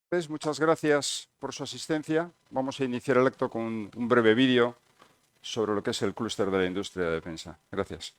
Muchas gracias por su asistencia. Vamos a iniciar el acto con un breve vídeo sobre lo que es el clúster de la industria de defensa. Gracias.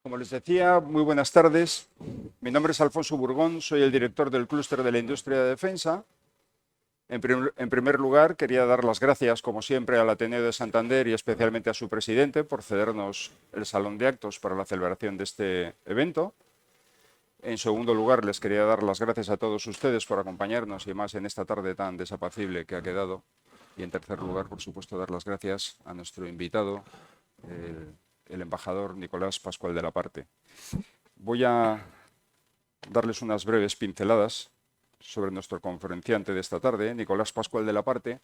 Como les decía, muy buenas tardes. Mi nombre es Alfonso Burgón, soy el director del clúster de la industria de defensa. En primer lugar, quería dar las gracias, como siempre, al Ateneo de Santander y especialmente a su presidente por cedernos el salón de actos para la celebración de este evento. En segundo lugar, les quería dar las gracias a todos ustedes por acompañarnos y más en esta tarde tan desapacible que ha quedado. Y en tercer lugar, por supuesto, dar las gracias a nuestro invitado, el embajador Nicolás Pascual de la Parte. Voy a darles unas breves pinceladas sobre nuestro conferenciante de esta tarde, Nicolás Pascual de la Parte.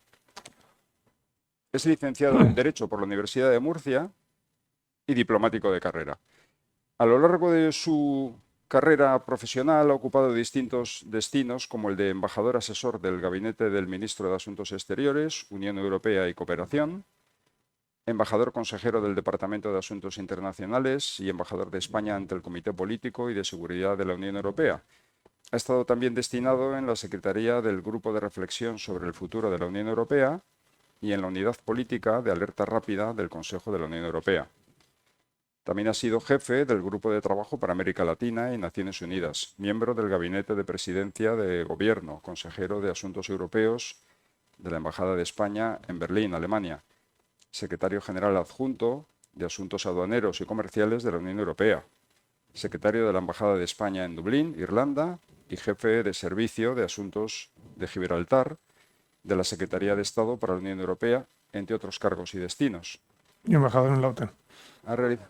Es licenciado en Derecho por la Universidad de Murcia y diplomático de carrera. A lo largo de su carrera profesional ha ocupado distintos destinos, como el de embajador asesor del Gabinete del Ministro de Asuntos Exteriores, Unión Europea y Cooperación, embajador consejero del Departamento de Asuntos Internacionales y embajador de España ante el Comité Político y de Seguridad de la Unión Europea. Ha estado también destinado en la Secretaría del Grupo de Reflexión sobre el Futuro de la Unión Europea y en la Unidad Política de Alerta Rápida del Consejo de la Unión Europea. También ha sido jefe del Grupo de Trabajo para América Latina y Naciones Unidas, miembro del Gabinete de Presidencia de Gobierno, consejero de Asuntos Europeos de la Embajada de España en Berlín, Alemania, secretario general adjunto de Asuntos Aduaneros y Comerciales de la Unión Europea, secretario de la Embajada de España en Dublín, Irlanda, y jefe de Servicio de Asuntos de Gibraltar de la Secretaría de Estado para la Unión Europea, entre otros cargos y destinos. Y embajador en la OTAN.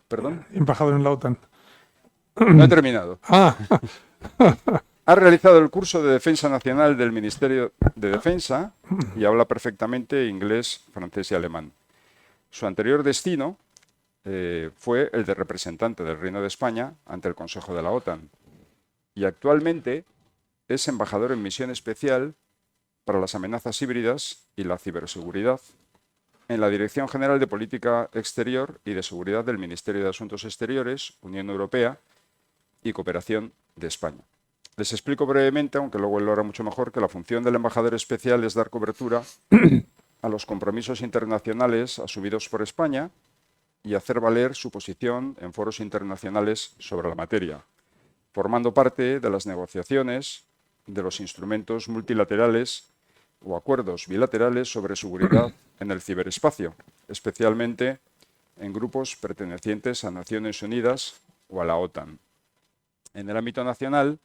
¿Perdón? Embajador en la OTAN. No he terminado. Ah, Ha realizado el curso de Defensa Nacional del Ministerio de Defensa y habla perfectamente inglés, francés y alemán. Su anterior destino fue el de representante del Reino de España ante el Consejo de la OTAN y actualmente es embajador en misión especial para las amenazas híbridas y la ciberseguridad en la Dirección General de Política Exterior y de Seguridad del Ministerio de Asuntos Exteriores, Unión Europea y Cooperación de España. Les explico brevemente, aunque luego él lo hará mucho mejor, que la función del embajador especial es dar cobertura a los compromisos internacionales asumidos por España y hacer valer su posición en foros internacionales sobre la materia, formando parte de las negociaciones de los instrumentos multilaterales o acuerdos bilaterales sobre seguridad en el ciberespacio, especialmente en grupos pertenecientes a Naciones Unidas o a la OTAN. En el ámbito nacional,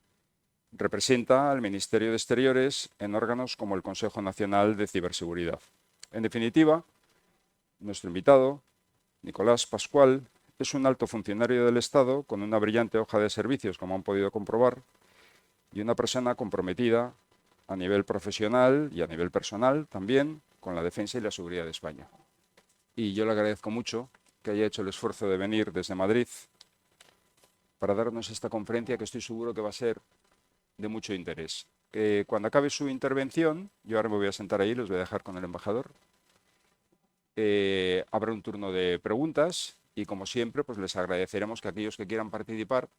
representa al Ministerio de Exteriores en órganos como el Consejo Nacional de Ciberseguridad. En definitiva, nuestro invitado, Nicolás Pascual, es un alto funcionario del Estado con una brillante hoja de servicios, como han podido comprobar, y una persona comprometida a nivel profesional y a nivel personal también con la defensa y la seguridad de España. Y yo le agradezco mucho que haya hecho el esfuerzo de venir desde Madrid para darnos esta conferencia que estoy seguro que va a ser de mucho interés. Cuando acabe su intervención, yo ahora me voy a sentar ahí, los voy a dejar con el embajador. Habrá un turno de preguntas y, como siempre, pues les agradeceremos que aquellos que quieran participar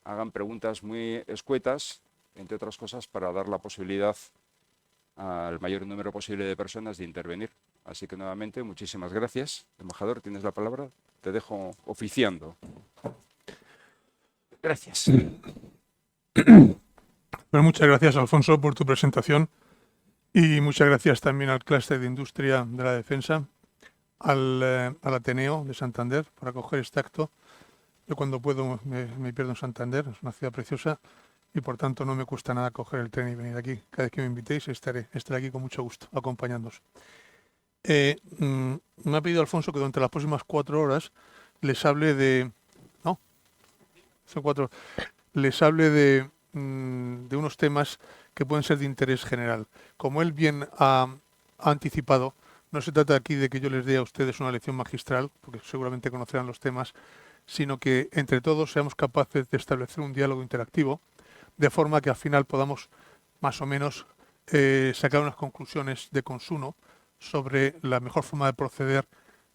hagan preguntas muy escuetas, entre otras cosas, para dar la posibilidad al mayor número posible de personas de intervenir. Así que nuevamente, muchísimas gracias. Embajador, tienes la palabra. Te dejo oficiando. Gracias. Pues muchas gracias, Alfonso, por tu presentación y muchas gracias también al Clúster de Industria de la Defensa, al Ateneo de Santander por acoger este acto. Yo cuando puedo me pierdo en Santander, es una ciudad preciosa y por tanto no me cuesta nada coger el tren y venir aquí. Cada vez que me invitéis estaré aquí con mucho gusto acompañándoos. Me ha pedido Alfonso que durante las próximas 4 horas les hable de... No, son 4. Les hable de unos temas que pueden ser de interés general. Como él bien ha anticipado, no se trata aquí de que yo les dé a ustedes una lección magistral, porque seguramente conocerán los temas, sino que entre todos seamos capaces de establecer un diálogo interactivo, de forma que al final podamos más o menos sacar unas conclusiones de consuno sobre la mejor forma de proceder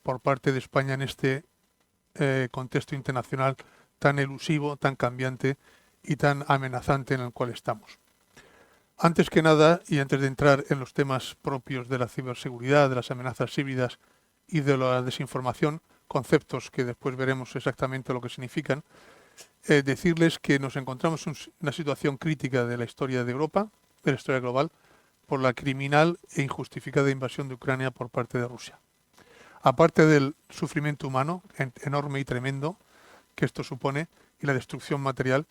por parte de España en este contexto internacional tan elusivo, tan cambiante y tan amenazante en el cual estamos. Antes que nada, y antes de entrar en los temas propios de la ciberseguridad, de las amenazas híbridas y de la desinformación, conceptos que después veremos exactamente lo que significan, decirles que nos encontramos en una situación crítica de la historia de Europa, de la historia global, por la criminal e injustificada invasión de Ucrania por parte de Rusia. Aparte del sufrimiento humano enorme y tremendo que esto supone y la destrucción material,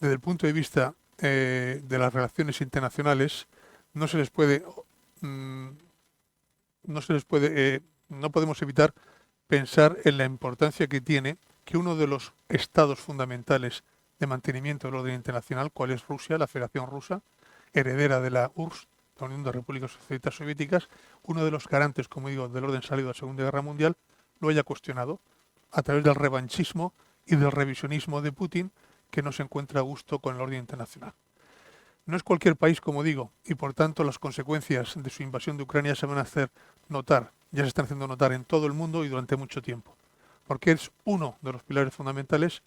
desde el punto de vista de las relaciones internacionales, no podemos evitar pensar en la importancia que tiene que uno de los estados fundamentales de mantenimiento del orden internacional, cual es Rusia, la Federación Rusa, heredera de la URSS, la Unión de Repúblicas Socialistas Soviéticas, uno de los garantes, como digo, del orden salido de la Segunda Guerra Mundial, lo haya cuestionado a través del revanchismo y del revisionismo de Putin, que no se encuentra a gusto con el orden internacional. No es cualquier país, como digo, y por tanto las consecuencias de su invasión de Ucrania se van a hacer notar, ya se están haciendo notar en todo el mundo y durante mucho tiempo, porque es uno de los pilares fundamentales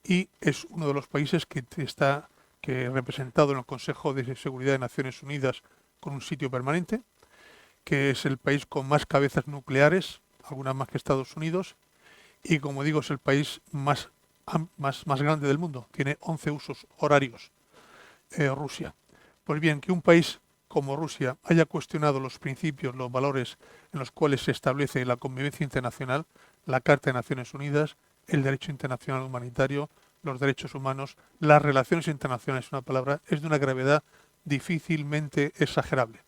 y es uno de los países que está representado en el Consejo de Seguridad de Naciones Unidas con un sitio permanente, que es el país con más cabezas nucleares, algunas más que Estados Unidos, y como digo es el país más grande del mundo, tiene 11 usos horarios, Rusia. Pues bien, que un país como Rusia haya cuestionado los principios, los valores en los cuales se establece la convivencia internacional, la Carta de Naciones Unidas, el derecho internacional humanitario, los derechos humanos, las relaciones internacionales, una palabra, es de una gravedad difícilmente exagerable.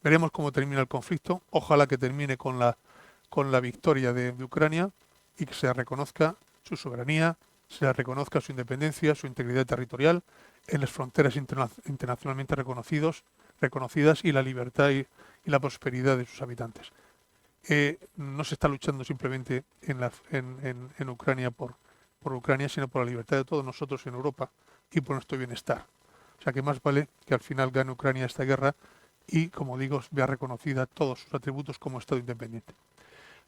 Veremos cómo termina el conflicto, ojalá que termine con la victoria de Ucrania y que se reconozca su soberanía, se le reconozca su independencia, su integridad territorial en las fronteras internacionalmente reconocidas y la libertad y la prosperidad de sus habitantes. No se está luchando simplemente en Ucrania por Ucrania, sino por la libertad de todos nosotros en Europa y por nuestro bienestar. O sea que más vale que al final gane Ucrania esta guerra y, como digo, vea reconocida todos sus atributos como Estado independiente.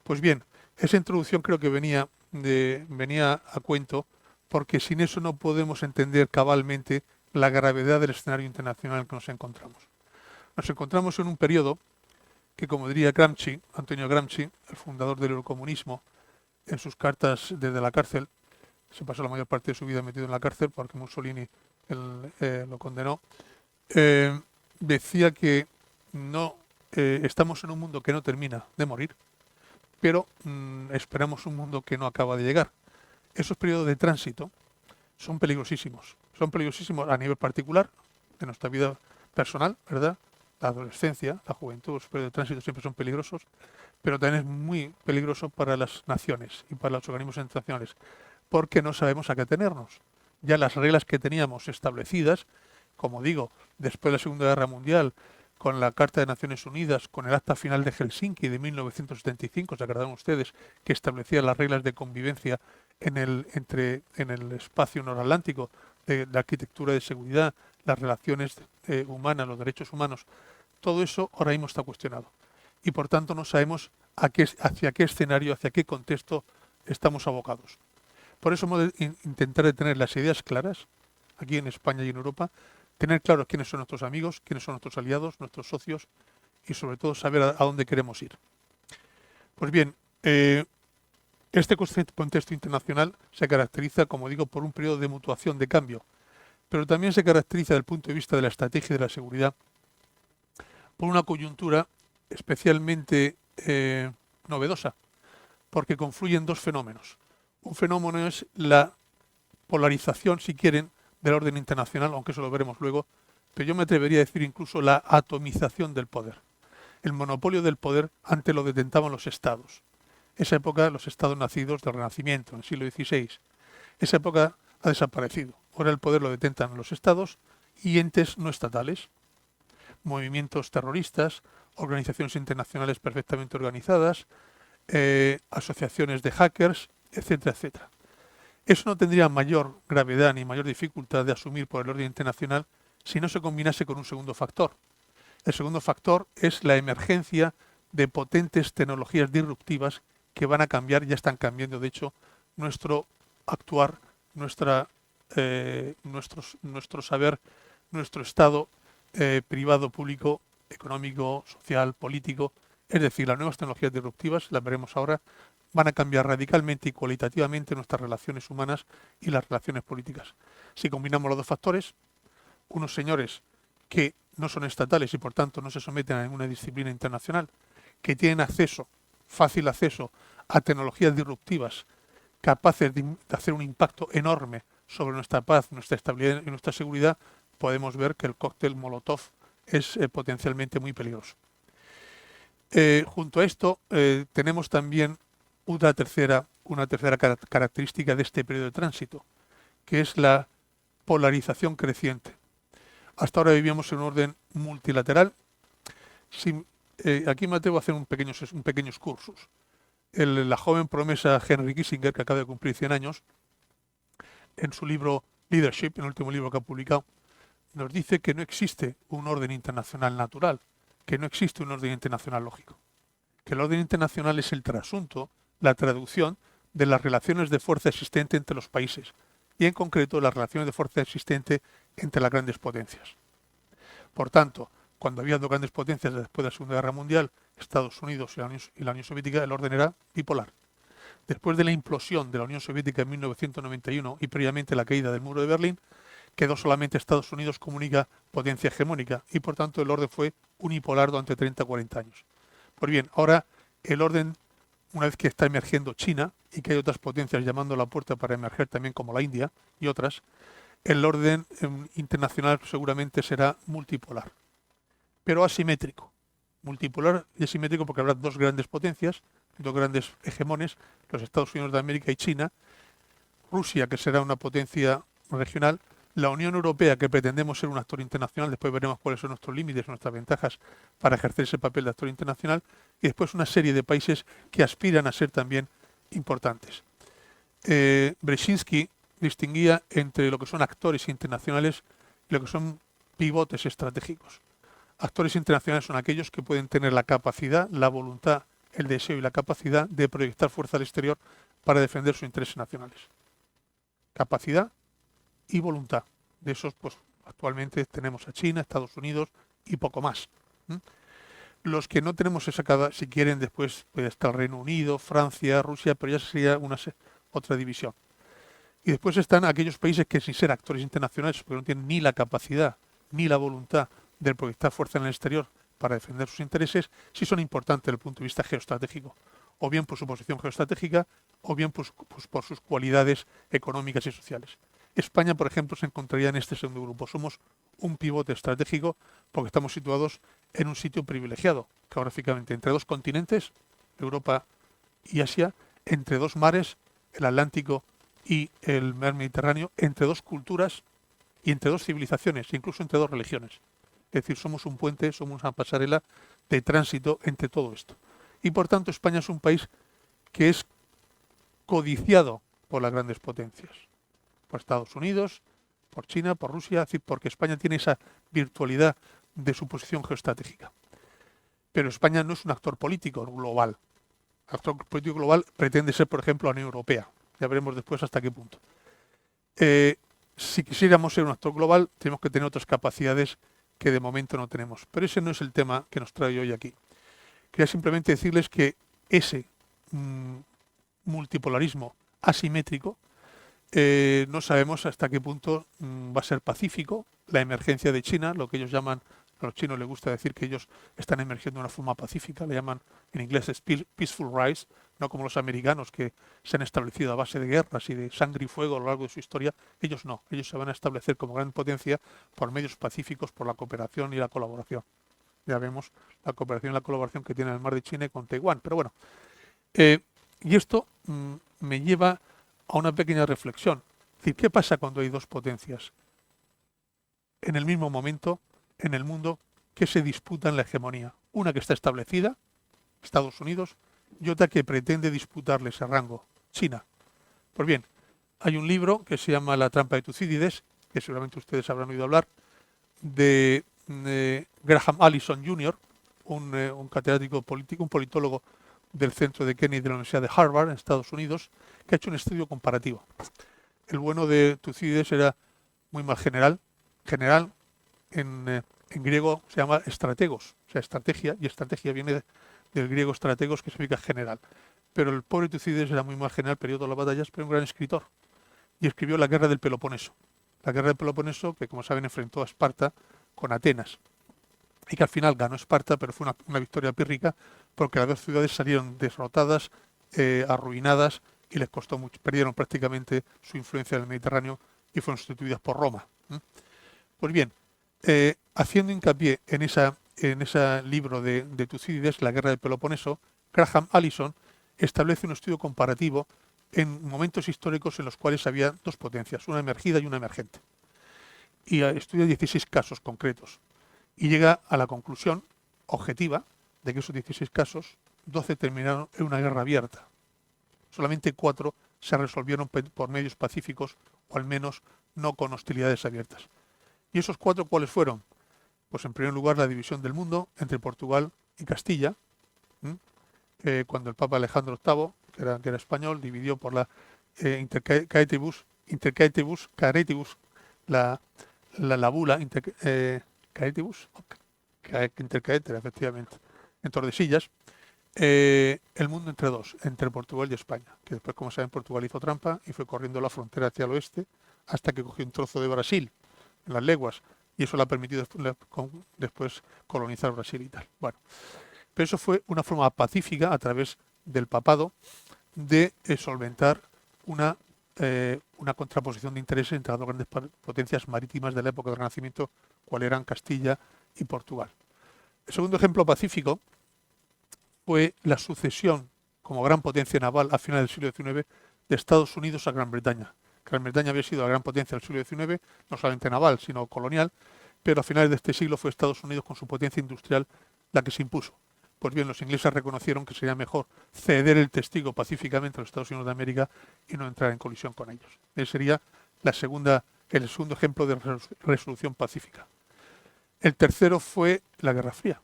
Pues bien, esa introducción creo que venía a cuento, porque sin eso no podemos entender cabalmente la gravedad del escenario internacional en el que nos encontramos. Nos encontramos en un periodo que, como diría Antonio Gramsci, el fundador del eurocomunismo, en sus cartas desde la cárcel, se pasó la mayor parte de su vida metido en la cárcel porque Mussolini lo condenó, decía que estamos en un mundo que no termina de morir, pero esperamos un mundo que no acaba de llegar. Esos periodos de tránsito son peligrosísimos. Son peligrosísimos a nivel particular, de nuestra vida personal, ¿verdad? La adolescencia, la juventud, los periodos de tránsito siempre son peligrosos, pero también es muy peligroso para las naciones y para los organismos internacionales, porque no sabemos a qué atenernos. Ya las reglas que teníamos establecidas, como digo, después de la Segunda Guerra Mundial, con la Carta de Naciones Unidas, con el Acta Final de Helsinki de 1975, se acordarán ustedes, que establecía las reglas de convivencia en el espacio noratlántico, de la arquitectura de seguridad, las relaciones humanas, los derechos humanos, todo eso ahora mismo está cuestionado. Y por tanto no sabemos hacia qué escenario, hacia qué contexto estamos abocados. Por eso hemos de intentar tener las ideas claras, aquí en España y en Europa, tener claro quiénes son nuestros amigos, quiénes son nuestros aliados, nuestros socios y sobre todo saber a dónde queremos ir. Pues bien, este contexto internacional se caracteriza, como digo, por un periodo de mutuación, de cambio, pero también se caracteriza desde el punto de vista de la estrategia y de la seguridad por una coyuntura especialmente novedosa, porque confluyen dos fenómenos. Un fenómeno es la polarización, si quieren, del orden internacional, aunque eso lo veremos luego, pero yo me atrevería a decir incluso la atomización del poder. El monopolio del poder antes lo detentaban los estados. Esa época, los estados nacidos del Renacimiento, en el siglo XVI. Esa época ha desaparecido. Ahora el poder lo detentan los estados y entes no estatales, movimientos terroristas, organizaciones internacionales perfectamente organizadas, asociaciones de hackers, etcétera, etcétera. Eso no tendría mayor gravedad ni mayor dificultad de asumir por el orden internacional si no se combinase con un segundo factor. El segundo factor es la emergencia de potentes tecnologías disruptivas que van a cambiar, ya están cambiando, de hecho, nuestro actuar, nuestro saber, nuestro estado privado, público, económico, social, político. Es decir, las nuevas tecnologías disruptivas, las veremos ahora, van a cambiar radicalmente y cualitativamente nuestras relaciones humanas y las relaciones políticas. Si combinamos los dos factores, unos señores que no son estatales y por tanto no se someten a ninguna disciplina internacional, que tienen fácil acceso a tecnologías disruptivas capaces de hacer un impacto enorme sobre nuestra paz, nuestra estabilidad y nuestra seguridad, podemos ver que el cóctel Molotov es potencialmente muy peligroso. Junto a esto tenemos también una tercera característica de este periodo de tránsito, que es la polarización creciente. Hasta ahora vivíamos en un orden multilateral. Aquí me atrevo a hacer un pequeños cursos. La joven promesa Henry Kissinger, que acaba de cumplir 100 años, en su libro Leadership, en el último libro que ha publicado, nos dice que no existe un orden internacional natural, que no existe un orden internacional lógico, que el orden internacional es el trasunto, la traducción de las relaciones de fuerza existentes entre los países y en concreto las relaciones de fuerza existentes entre las grandes potencias. Por tanto, cuando había dos grandes potencias después de la Segunda Guerra Mundial, Estados Unidos y la Unión Soviética, el orden era bipolar. Después de la implosión de la Unión Soviética en 1991 y previamente la caída del muro de Berlín, quedó solamente Estados Unidos como única potencia hegemónica y por tanto el orden fue unipolar durante 30 o 40 años. Pues bien, ahora el orden, una vez que está emergiendo China y que hay otras potencias llamando a la puerta para emerger también como la India y otras, el orden internacional seguramente será multipolar, pero asimétrico. Multipolar y asimétrico porque habrá dos grandes potencias, dos grandes hegemones, los Estados Unidos de América y China, Rusia, que será una potencia regional, la Unión Europea, que pretendemos ser un actor internacional, después veremos cuáles son nuestros límites, nuestras ventajas para ejercer ese papel de actor internacional, y después una serie de países que aspiran a ser también importantes. Brzezinski distinguía entre lo que son actores internacionales y lo que son pivotes estratégicos. Actores internacionales son aquellos que pueden tener la capacidad, la voluntad, el deseo y la capacidad de proyectar fuerza al exterior para defender sus intereses nacionales. Capacidad y voluntad. De esos, pues actualmente tenemos a China, Estados Unidos y poco más. Los que no tenemos esa capacidad, si quieren, después puede estar Reino Unido, Francia, Rusia, pero ya sería otra división. Y después están aquellos países que sin ser actores internacionales, porque no tienen ni la capacidad ni la voluntad de proyectar fuerza en el exterior para defender sus intereses, sí son importantes desde el punto de vista geoestratégico, o bien por su posición geoestratégica, o bien por sus cualidades económicas y sociales. España, por ejemplo, se encontraría en este segundo grupo. Somos un pivote estratégico porque estamos situados en un sitio privilegiado, geográficamente, entre dos continentes, Europa y Asia, entre dos mares, el Atlántico y el mar Mediterráneo, entre dos culturas y entre dos civilizaciones, incluso entre dos religiones. Es decir, somos un puente, somos una pasarela de tránsito entre todo esto. Y por tanto España es un país que es codiciado por las grandes potencias, por Estados Unidos, por China, por Rusia, es decir, porque España tiene esa virtualidad de su posición geoestratégica. Pero España no es un actor político global. El actor político global pretende ser, por ejemplo, la Unión Europea. Ya veremos después hasta qué punto. si quisiéramos ser un actor global, tenemos que tener otras capacidades que de momento no tenemos. Pero ese no es el tema que nos trae hoy aquí. Quería simplemente decirles que ese multipolarismo asimétrico no sabemos hasta qué punto va a ser pacífico. La emergencia de China, lo que ellos llaman, a los chinos les gusta decir que ellos están emergiendo de una forma pacífica, le llaman en inglés peaceful rise, no como los americanos que se han establecido a base de guerras y de sangre y fuego a lo largo de su historia. Ellos no, ellos se van a establecer como gran potencia por medios pacíficos, por la cooperación y la colaboración. Ya vemos la cooperación y la colaboración que tiene el mar de China y con Taiwán. Pero bueno, y esto me lleva a una pequeña reflexión. Es decir, ¿qué pasa cuando hay dos potencias en el mismo momento en el mundo que se disputan la hegemonía? Una que está establecida, Estados Unidos, y otra que pretende disputarle ese rango, China. Pues bien, hay un libro que se llama La trampa de Tucídides, que seguramente ustedes habrán oído hablar, de Graham Allison Jr., un catedrático político, un politólogo del centro de Kennedy de la Universidad de Harvard, en Estados Unidos, que ha hecho un estudio comparativo. El bueno de Tucídides era muy mal general. General en griego se llama estrategos, o sea, estrategia, y estrategia viene del griego estrategos, que significa general. Pero el pobre Tucídides era muy mal general, periodo de las batallas, pero un gran escritor. Y escribió La Guerra del Peloponeso. La Guerra del Peloponeso, que como saben enfrentó a Esparta con Atenas. Y que al final ganó Esparta, pero fue una victoria pírrica, porque las dos ciudades salieron derrotadas, arruinadas, y les costó mucho. Perdieron prácticamente su influencia en el Mediterráneo y fueron sustituidas por Roma. Pues bien, haciendo hincapié en ese libro de Tucídides, La Guerra del Peloponeso, Graham Allison establece un estudio comparativo en momentos históricos en los cuales había dos potencias, una emergida y una emergente. Y estudia 16 casos concretos. Y llega a la conclusión objetiva de que esos 16 casos, 12 terminaron en una guerra abierta. Solamente 4 se resolvieron por medios pacíficos o al menos no con hostilidades abiertas. ¿Y esos 4 cuáles fueron? Pues en primer lugar la división del mundo entre Portugal y Castilla, cuando el Papa Alejandro VIII, que era español, dividió por la intercaetibus caretibus, la bula caetibus, intercaeter, efectivamente, en Tordesillas, el mundo entre dos, entre Portugal y España, que después, como saben, Portugal hizo trampa y fue corriendo la frontera hacia el oeste hasta que cogió un trozo de Brasil, en las leguas, y eso le ha permitido después colonizar Brasil y tal. Bueno, pero eso fue una forma pacífica a través del papado de solventar una contraposición de intereses entre las dos grandes potencias marítimas de la época del Renacimiento, cual eran Castilla y Portugal. El segundo ejemplo pacífico fue la sucesión como gran potencia naval a finales del siglo XIX de Estados Unidos a Gran Bretaña. Gran Bretaña había sido la gran potencia del siglo XIX, no solamente naval, sino colonial, pero a finales de este siglo fue Estados Unidos con su potencia industrial la que se impuso. Pues bien, los ingleses reconocieron que sería mejor ceder el testigo pacíficamente a los Estados Unidos de América y no entrar en colisión con ellos. Ese sería el segundo ejemplo de resolución pacífica. El tercero fue la Guerra Fría,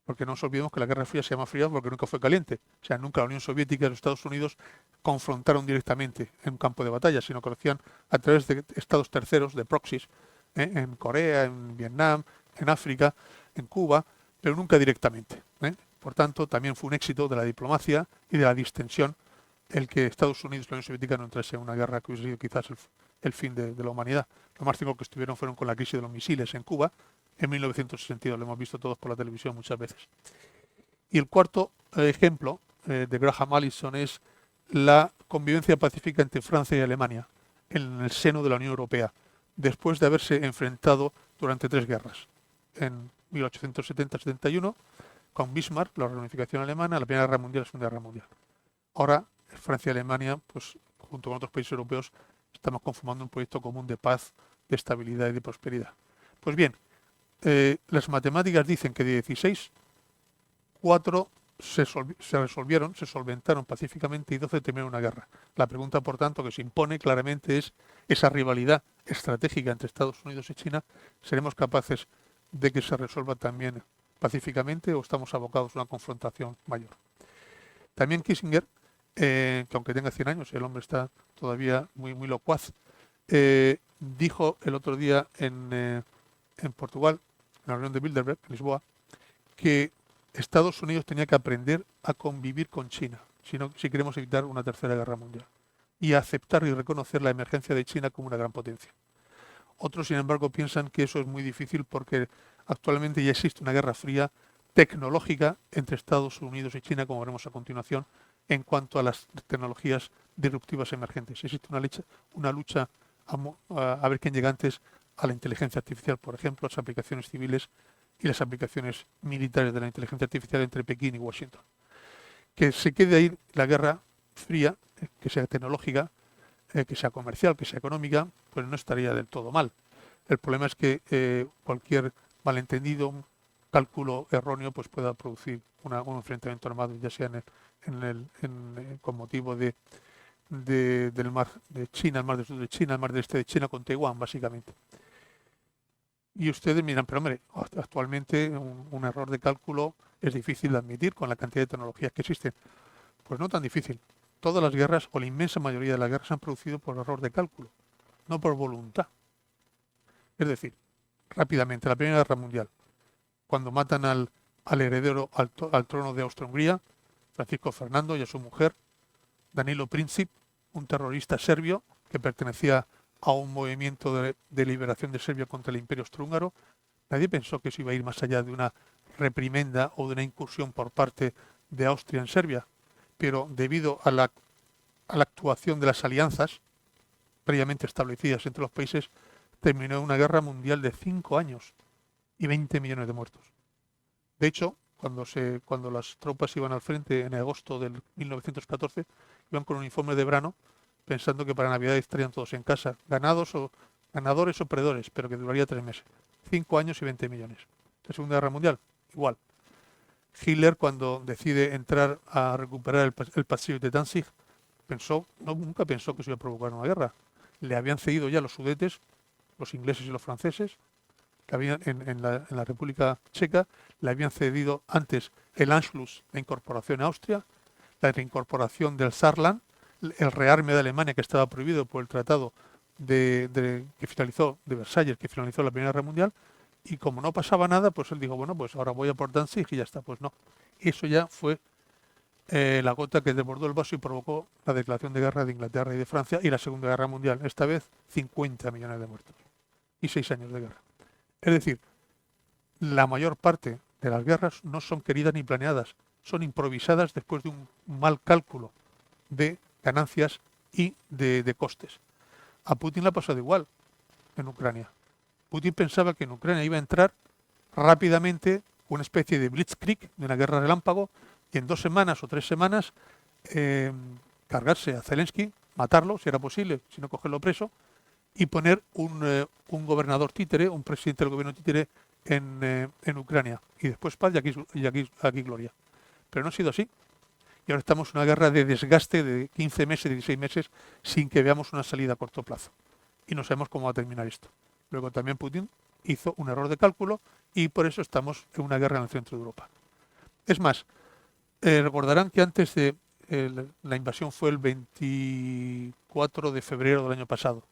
porque no nos olvidemos que la Guerra Fría se llama fría porque nunca fue caliente. O sea, nunca la Unión Soviética y los Estados Unidos confrontaron directamente en un campo de batalla, sino que lo hacían a través de estados terceros, de proxies, en Corea, en Vietnam, en África, en Cuba, pero nunca directamente. Por tanto, también fue un éxito de la diplomacia y de la distensión el que Estados Unidos y la Unión Soviética no entrasen en una guerra que hubiese sido quizás el fin de la humanidad. Lo más cercano que estuvieron fueron con la crisis de los misiles en Cuba en 1962. Lo hemos visto todos por la televisión muchas veces. Y el cuarto ejemplo de Graham Allison es la convivencia pacífica entre Francia y Alemania en el seno de la Unión Europea, después de haberse enfrentado durante 3 guerras. En 1870-71, con Bismarck, la reunificación alemana, la Primera Guerra Mundial y la Segunda Guerra Mundial. Ahora, Francia y Alemania, pues junto con otros países europeos, estamos conformando un proyecto común de paz, de estabilidad y de prosperidad. Pues bien, las matemáticas dicen que de 16, 4 se resolvieron, se solventaron pacíficamente y 12 terminaron una guerra. La pregunta, por tanto, que se impone claramente es esa rivalidad estratégica entre Estados Unidos y China. ¿Seremos capaces de que se resuelva también pacíficamente o estamos abocados a una confrontación mayor? También Kissinger, que aunque tenga 100 años, el hombre está todavía muy, muy locuaz, dijo el otro día en Portugal, en la reunión de Bilderberg, en Lisboa, que Estados Unidos tenía que aprender a convivir con China si queremos evitar una tercera guerra mundial y a aceptar y reconocer la emergencia de China como una gran potencia. Otros, sin embargo, piensan que eso es muy difícil porque actualmente ya existe una guerra fría tecnológica entre Estados Unidos y China, como veremos a continuación, en cuanto a las tecnologías disruptivas emergentes. Existe una lucha a ver quién llega antes a la inteligencia artificial, por ejemplo, las aplicaciones civiles y las aplicaciones militares de la inteligencia artificial entre Pekín y Washington. Que se quede ahí la guerra fría, que sea tecnológica, que sea comercial, que sea económica, pues no estaría del todo mal. El problema es que cualquier malentendido, un cálculo erróneo, pues pueda producir un enfrentamiento armado, ya sea con motivo del mar de China, el mar del sur de China, el mar del este de China con Taiwán, básicamente. Y ustedes miran, pero hombre, actualmente un error de cálculo es difícil de admitir con la cantidad de tecnologías que existen. Pues no tan difícil. Todas las guerras, o la inmensa mayoría de las guerras, se han producido por error de cálculo, no por voluntad. Es decir, rápidamente, la Primera Guerra Mundial, cuando matan al heredero al trono de Austria-Hungría, Francisco Fernando, y a su mujer, Danilo Princip, un terrorista serbio que pertenecía a un movimiento de liberación de Serbia contra el Imperio Austrohúngaro, nadie pensó que eso iba a ir más allá de una reprimenda o de una incursión por parte de Austria en Serbia, pero debido a la actuación de las alianzas previamente establecidas entre los países, terminó una guerra mundial de 5 años y 20 millones de muertos. De hecho, cuando las tropas iban al frente en agosto del 1914, iban con un uniforme de verano, pensando que para Navidad estarían todos en casa, ganadores o perdedores, pero que duraría 3 meses. 5 años y 20 millones. La Segunda Guerra Mundial, igual. Hitler, cuando decide entrar a recuperar el pasillo de Danzig, nunca pensó que se iba a provocar una guerra. Le habían cedido ya los Sudetes, los ingleses y los franceses, que habían en la República Checa, le habían cedido antes el Anschluss, la incorporación a Austria, la reincorporación del Saarland, el rearme de Alemania, que estaba prohibido por el tratado de Versalles, que finalizó la Primera Guerra Mundial, y como no pasaba nada, pues él dijo, bueno, pues ahora voy a por Danzig y ya está. Pues no, eso ya fue la gota que desbordó el vaso y provocó la declaración de guerra de Inglaterra y de Francia y la Segunda Guerra Mundial, esta vez 50 millones de muertos y 6 años de guerra. Es decir, la mayor parte de las guerras no son queridas ni planeadas, son improvisadas después de un mal cálculo de ganancias y de costes. A Putin le ha pasado igual en Ucrania. Putin pensaba que en Ucrania iba a entrar rápidamente una especie de blitzkrieg, de una guerra relámpago, y en 2 semanas o 3 semanas cargarse a Zelensky, matarlo si era posible, si no cogerlo preso, y poner un gobernador títere, un presidente del gobierno títere en Ucrania. Y después paz y aquí gloria. Pero no ha sido así. Y ahora estamos en una guerra de desgaste de 15 meses, 16 meses, sin que veamos una salida a corto plazo. Y no sabemos cómo va a terminar esto. Luego también Putin hizo un error de cálculo y por eso estamos en una guerra en el centro de Europa. Es más, recordarán que antes de la invasión fue el 24 de febrero del año pasado.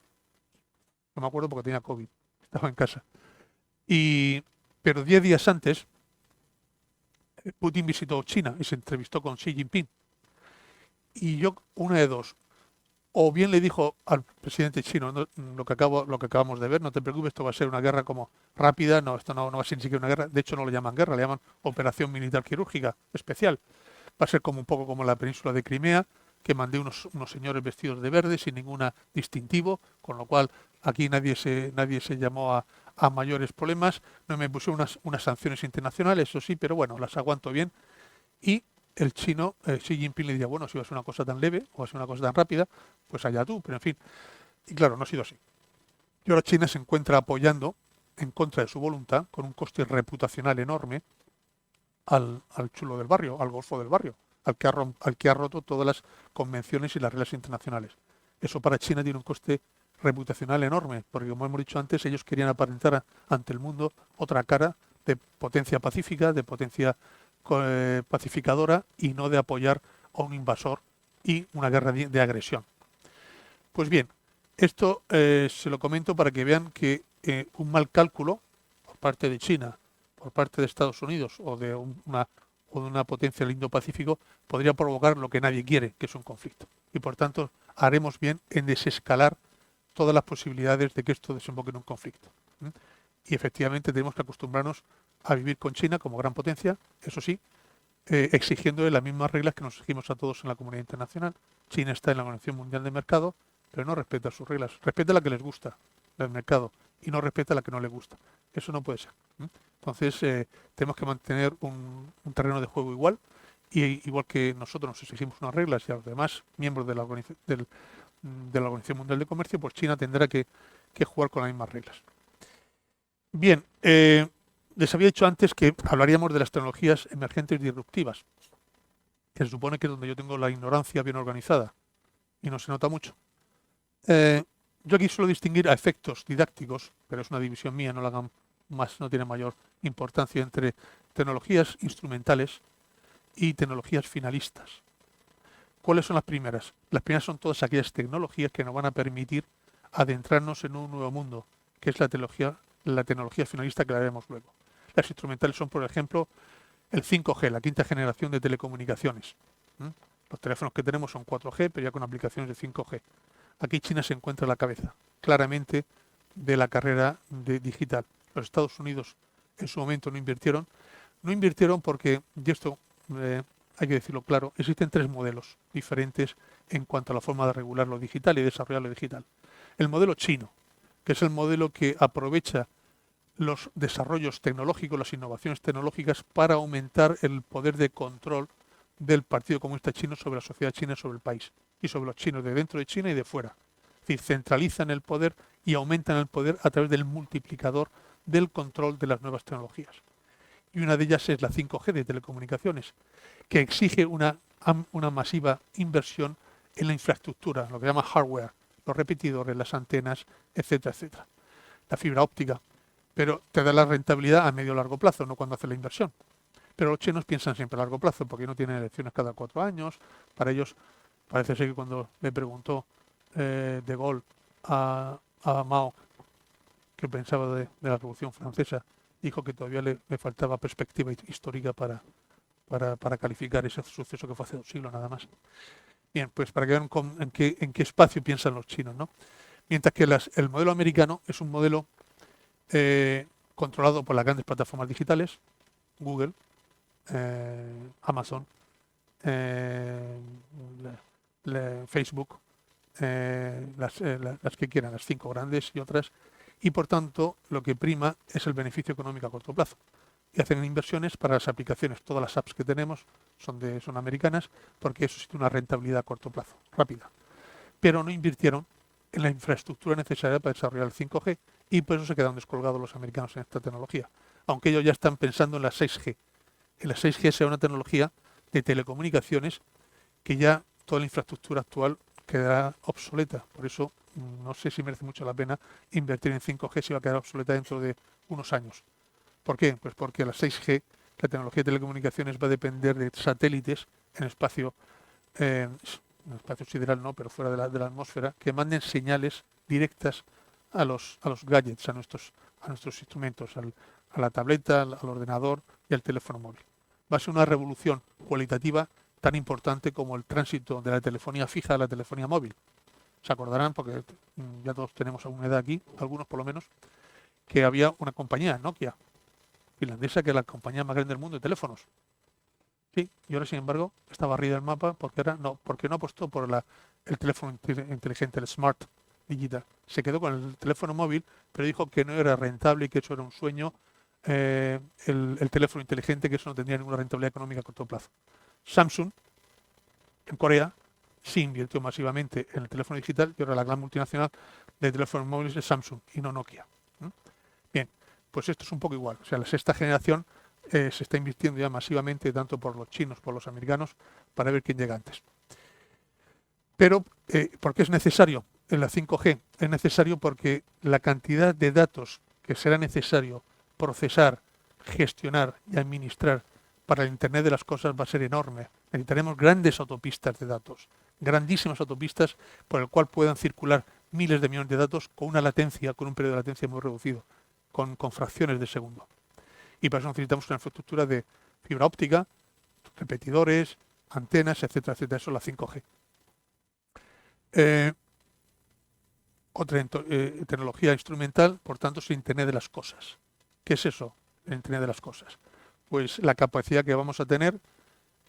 No me acuerdo porque tenía COVID, estaba en casa. Pero 10 días antes, Putin visitó China y se entrevistó con Xi Jinping. Y una de dos, o bien le dijo al presidente chino, no, lo que acabamos de ver, no te preocupes, esto va a ser una guerra como rápida, no, esto no va a ser ni siquiera una guerra, de hecho no lo llaman guerra, le llaman operación militar quirúrgica especial. Va a ser como un poco como la península de Crimea, que mandé unos señores vestidos de verde sin ningún distintivo, con lo cual aquí nadie se llamó a mayores problemas, no me pusieron unas sanciones internacionales, eso sí, pero bueno, las aguanto bien. Y el chino, Xi Jinping, le diría, bueno, si va a ser una cosa tan leve o va a ser una cosa tan rápida, pues allá tú, pero en fin. Y claro, no ha sido así. Y ahora China se encuentra apoyando, en contra de su voluntad, con un coste reputacional enorme, al chulo del barrio, al golfo del barrio, al que ha roto todas las convenciones y las reglas internacionales. Eso para China tiene un coste reputacional enorme, porque como hemos dicho antes, ellos querían aparentar ante el mundo otra cara de potencia pacífica, de potencia pacificadora y no de apoyar a un invasor y una guerra de agresión. Pues bien, Esto se lo comento para que vean que un mal cálculo por parte de China, por parte de Estados Unidos o de una potencia del Indo-Pacífico podría provocar lo que nadie quiere, que es un conflicto. Y por tanto haremos bien en desescalar todas las posibilidades de que esto desemboque en un conflicto. ¿Mm? Y efectivamente tenemos que acostumbrarnos a vivir con China como gran potencia, eso sí, exigiéndole las mismas reglas que nos exigimos a todos en la comunidad internacional. China está en la Organización Mundial de Mercado, pero no respeta sus reglas. Respeta la que les gusta del mercado y no respeta la que no le gusta. Eso no puede ser. ¿Mm? Entonces, tenemos que mantener un terreno de juego igual, y igual que nosotros nos exigimos unas reglas y a los demás miembros de la Organización Mundial de Comercio, pues China tendrá que jugar con las mismas reglas. Bien, les había dicho antes que hablaríamos de las tecnologías emergentes disruptivas, que se supone que es donde yo tengo la ignorancia bien organizada y no se nota mucho. Yo aquí suelo distinguir a efectos didácticos, pero es una división mía, no la hagan más, no tiene mayor importancia, entre tecnologías instrumentales y tecnologías finalistas. ¿Cuáles son las primeras? Las primeras son todas aquellas tecnologías que nos van a permitir adentrarnos en un nuevo mundo, que es la tecnología finalista que la veremos luego. Las instrumentales son, por ejemplo, el 5G, la quinta generación de telecomunicaciones. ¿Mm? Los teléfonos que tenemos son 4G, pero ya con aplicaciones de 5G. Aquí China se encuentra a la cabeza, claramente, de la carrera digital. Los Estados Unidos en su momento no invirtieron. No invirtieron porque, y esto hay que decirlo claro, existen tres modelos diferentes en cuanto a la forma de regular lo digital y desarrollar lo digital. El modelo chino, que es el modelo que aprovecha los desarrollos tecnológicos, las innovaciones tecnológicas para aumentar el poder de control del Partido Comunista Chino sobre la sociedad china, sobre el país y sobre los chinos de dentro de China y de fuera. Es decir, centralizan el poder y aumentan el poder a través del multiplicador del control de las nuevas tecnologías. Y una de ellas es la 5G de telecomunicaciones, que exige una masiva inversión en la infraestructura, lo que se llama hardware, los repetidores, las antenas, etcétera, etcétera. La fibra óptica, pero te da la rentabilidad a medio o largo plazo, no cuando hace la inversión. Pero los chinos piensan siempre a largo plazo, porque no tienen elecciones cada 4 años. Para ellos, parece ser que cuando le preguntó De Gaulle a Mao qué pensaba de la Revolución Francesa, dijo que todavía le faltaba perspectiva histórica para calificar ese suceso que fue hace 2 siglos nada más. Bien, pues para que vean en qué espacio piensan los chinos, ¿no? Mientras que el modelo americano es un modelo controlado por las grandes plataformas digitales, Google, Amazon, Facebook, las que quieran, las 5 grandes y otras, y por tanto lo que prima es el beneficio económico a corto plazo. Y hacen inversiones para las aplicaciones. Todas las apps que tenemos son americanas, porque eso sí una rentabilidad a corto plazo, rápida. Pero no invirtieron en la infraestructura necesaria para desarrollar el 5G, y por eso se quedan descolgados los americanos en esta tecnología. Aunque ellos ya están pensando en la 6G. En la 6G sea una tecnología de telecomunicaciones que ya toda la infraestructura actual quedará obsoleta. Por eso no sé si merece mucho la pena invertir en 5G si va a quedar obsoleta dentro de unos años. ¿Por qué? Pues porque la 6G, la tecnología de telecomunicaciones, va a depender de satélites en espacio sideral no, pero fuera de la atmósfera, que manden señales directas a los gadgets, a nuestros instrumentos, a la tableta, al ordenador y al teléfono móvil. Va a ser una revolución cualitativa tan importante como el tránsito de la telefonía fija a la telefonía móvil. Se acordarán, porque ya todos tenemos alguna edad aquí, algunos por lo menos, que había una compañía, Nokia, finlandesa, que es la compañía más grande del mundo de teléfonos. Sí, y ahora, sin embargo, está barrida del mapa porque no apostó por el teléfono inteligente, el Smart Digital. Se quedó con el teléfono móvil, pero dijo que no era rentable y que eso era un sueño, el teléfono inteligente, que eso no tendría ninguna rentabilidad económica a corto plazo. Samsung, en Corea, sí invirtió masivamente en el teléfono digital, y ahora la gran multinacional de teléfonos móviles es Samsung y no Nokia. Bien, pues esto es un poco igual. O sea, la sexta generación se está invirtiendo ya masivamente, tanto por los chinos, por los americanos, para ver quién llega antes. Pero, ¿por qué es necesario en la 5G? Es necesario porque la cantidad de datos que será necesario procesar, gestionar y administrar para el Internet de las cosas va a ser enorme. Necesitaremos grandes autopistas de datos, grandísimas autopistas por el cual puedan circular miles de millones de datos con una latencia, con un periodo de latencia muy reducido, con fracciones de segundo. Y para eso necesitamos una infraestructura de fibra óptica, repetidores, antenas, etcétera, etcétera. Eso es la 5G. Otra tecnología instrumental, por tanto, es el Internet de las cosas. ¿Qué es eso, el Internet de las cosas? Pues la capacidad que vamos a tener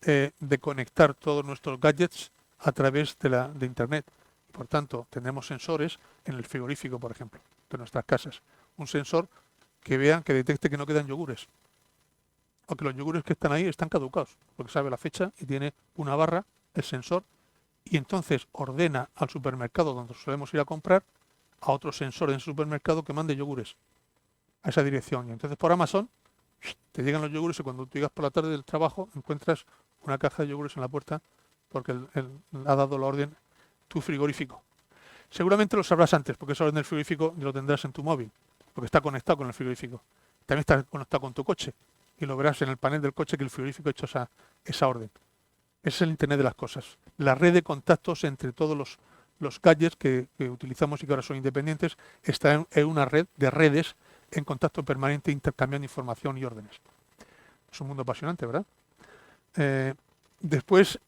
de conectar todos nuestros gadgets a través de Internet. Por tanto, tendremos sensores en el frigorífico, por ejemplo, de nuestras casas. Un sensor que detecte que no quedan yogures. O que los yogures que están ahí están caducados, porque sabe la fecha y tiene una barra, el sensor, y entonces ordena al supermercado donde solemos ir a comprar a otro sensor en el supermercado que mande yogures a esa dirección. Y entonces por Amazon te llegan los yogures y cuando tú llegas por la tarde del trabajo encuentras una caja de yogures en la puerta porque ha dado la orden tu frigorífico. Seguramente lo sabrás antes porque esa orden del frigorífico lo tendrás en tu móvil porque está conectado con el frigorífico. También está conectado con tu coche y lo verás en el panel del coche que el frigorífico ha hecho esa orden. Ese es el Internet de las cosas. La red de contactos entre todos los gadgets que utilizamos y que ahora son independientes está en una red de redes en contacto permanente intercambiando información y órdenes. Es un mundo apasionante, ¿verdad? Después,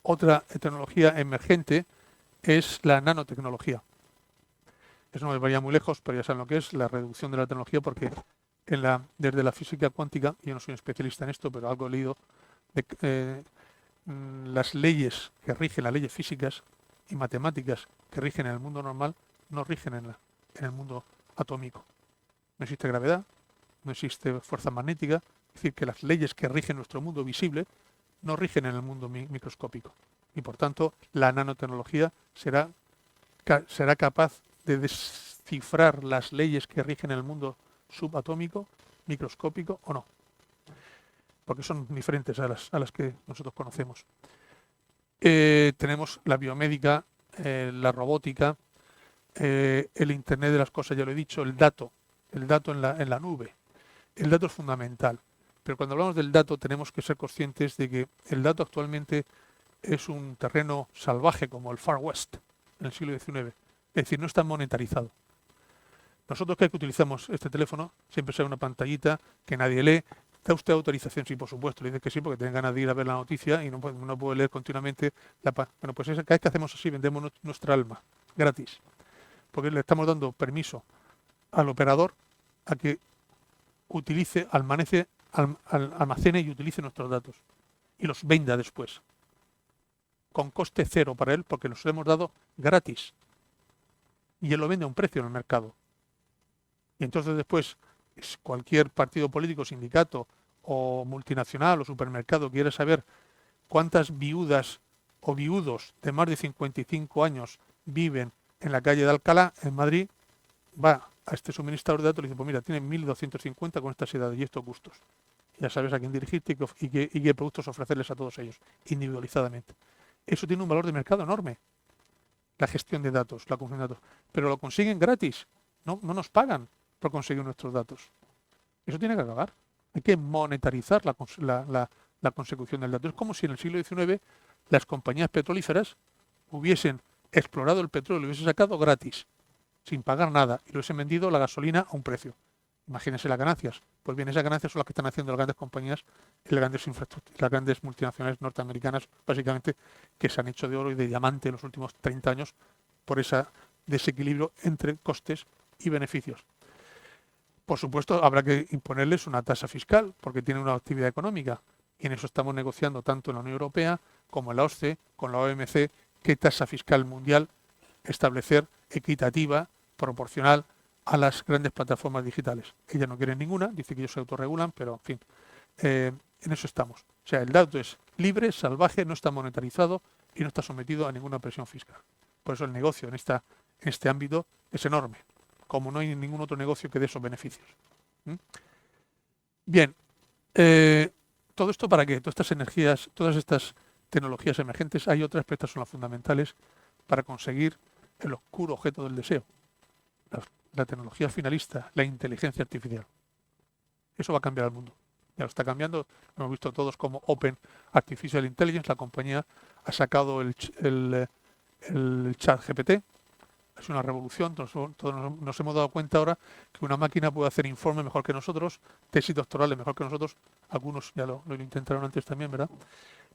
otra tecnología emergente es la nanotecnología. Eso no me vaya muy lejos, pero ya saben lo que es la reducción de la tecnología porque desde la física cuántica, yo no soy un especialista en esto, pero algo he leído, las leyes que rigen, las leyes físicas y matemáticas que rigen en el mundo normal, no rigen en el mundo atómico. No existe gravedad, no existe fuerza magnética, es decir, que las leyes que rigen nuestro mundo visible no rigen en el mundo microscópico. Y por tanto, la nanotecnología será capaz de descifrar las leyes que rigen en el mundo subatómico, microscópico o no. Porque son diferentes a las que nosotros conocemos. Tenemos la biomédica, la robótica, el Internet de las cosas, ya lo he dicho, el dato en la nube. El dato es fundamental. Pero cuando hablamos del dato tenemos que ser conscientes de que el dato actualmente es un terreno salvaje como el Far West en el siglo XIX. Es decir, no está monetarizado. Nosotros que utilizamos este teléfono, siempre sale una pantallita que nadie lee. ¿Da usted autorización? Sí, por supuesto. Le dice que sí porque tiene ganas de ir a ver la noticia y no puede leer continuamente. Bueno, pues cada vez que hacemos así vendemos nuestra alma, gratis. Porque le estamos dando permiso al operador a que utilice, almacene y utilice nuestros datos y los venda después. Con coste cero para él porque los hemos dado gratis. Y él lo vende a un precio en el mercado. Y entonces después cualquier partido político, sindicato o multinacional o supermercado quiere saber cuántas viudas o viudos de más de 55 años viven en la calle de Alcalá, en Madrid, va a este suministrador de datos y le dice, pues mira, tienen 1.250 con estas edades y estos gustos. Ya sabes a quién dirigirte y qué productos ofrecerles a todos ellos, individualizadamente. Eso tiene un valor de mercado enorme, la gestión de datos, la consumo de datos. Pero lo consiguen gratis, no nos pagan por conseguir nuestros datos. Eso tiene que acabar. Hay que monetarizar la consecución del dato. Es como si en el siglo XIX las compañías petrolíferas hubiesen explorado el petróleo, lo hubiesen sacado gratis, sin pagar nada, y lo hubiesen vendido la gasolina a un precio. Imagínense las ganancias. Pues bien, esas ganancias son las que están haciendo las grandes compañías y las grandes multinacionales norteamericanas, básicamente, que se han hecho de oro y de diamante en los últimos 30 años por ese desequilibrio entre costes y beneficios. Por supuesto, habrá que imponerles una tasa fiscal porque tienen una actividad económica y en eso estamos negociando tanto en la Unión Europea como en la OSCE, con la OMC, qué tasa fiscal mundial establecer equitativa, proporcional a las grandes plataformas digitales. Ellas no quieren ninguna, dice que ellos se autorregulan, pero en fin, en eso estamos. O sea, el dato es libre, salvaje, no está monetarizado y no está sometido a ninguna presión fiscal. Por eso el negocio en este ámbito es enorme, como no hay ningún otro negocio que dé esos beneficios. Bien, ¿todo esto para qué? Todas estas energías, todas estas tecnologías emergentes, hay otras, pero estas son las fundamentales para conseguir el oscuro objeto del deseo. La tecnología finalista, la inteligencia artificial. Eso va a cambiar el mundo. Ya lo está cambiando. Lo hemos visto todos como Open Artificial Intelligence. La compañía ha sacado el chat GPT, Es una revolución. Todos nos hemos dado cuenta ahora que una máquina puede hacer informes mejor que nosotros, tesis doctorales mejor que nosotros, algunos ya lo intentaron antes también, ¿verdad?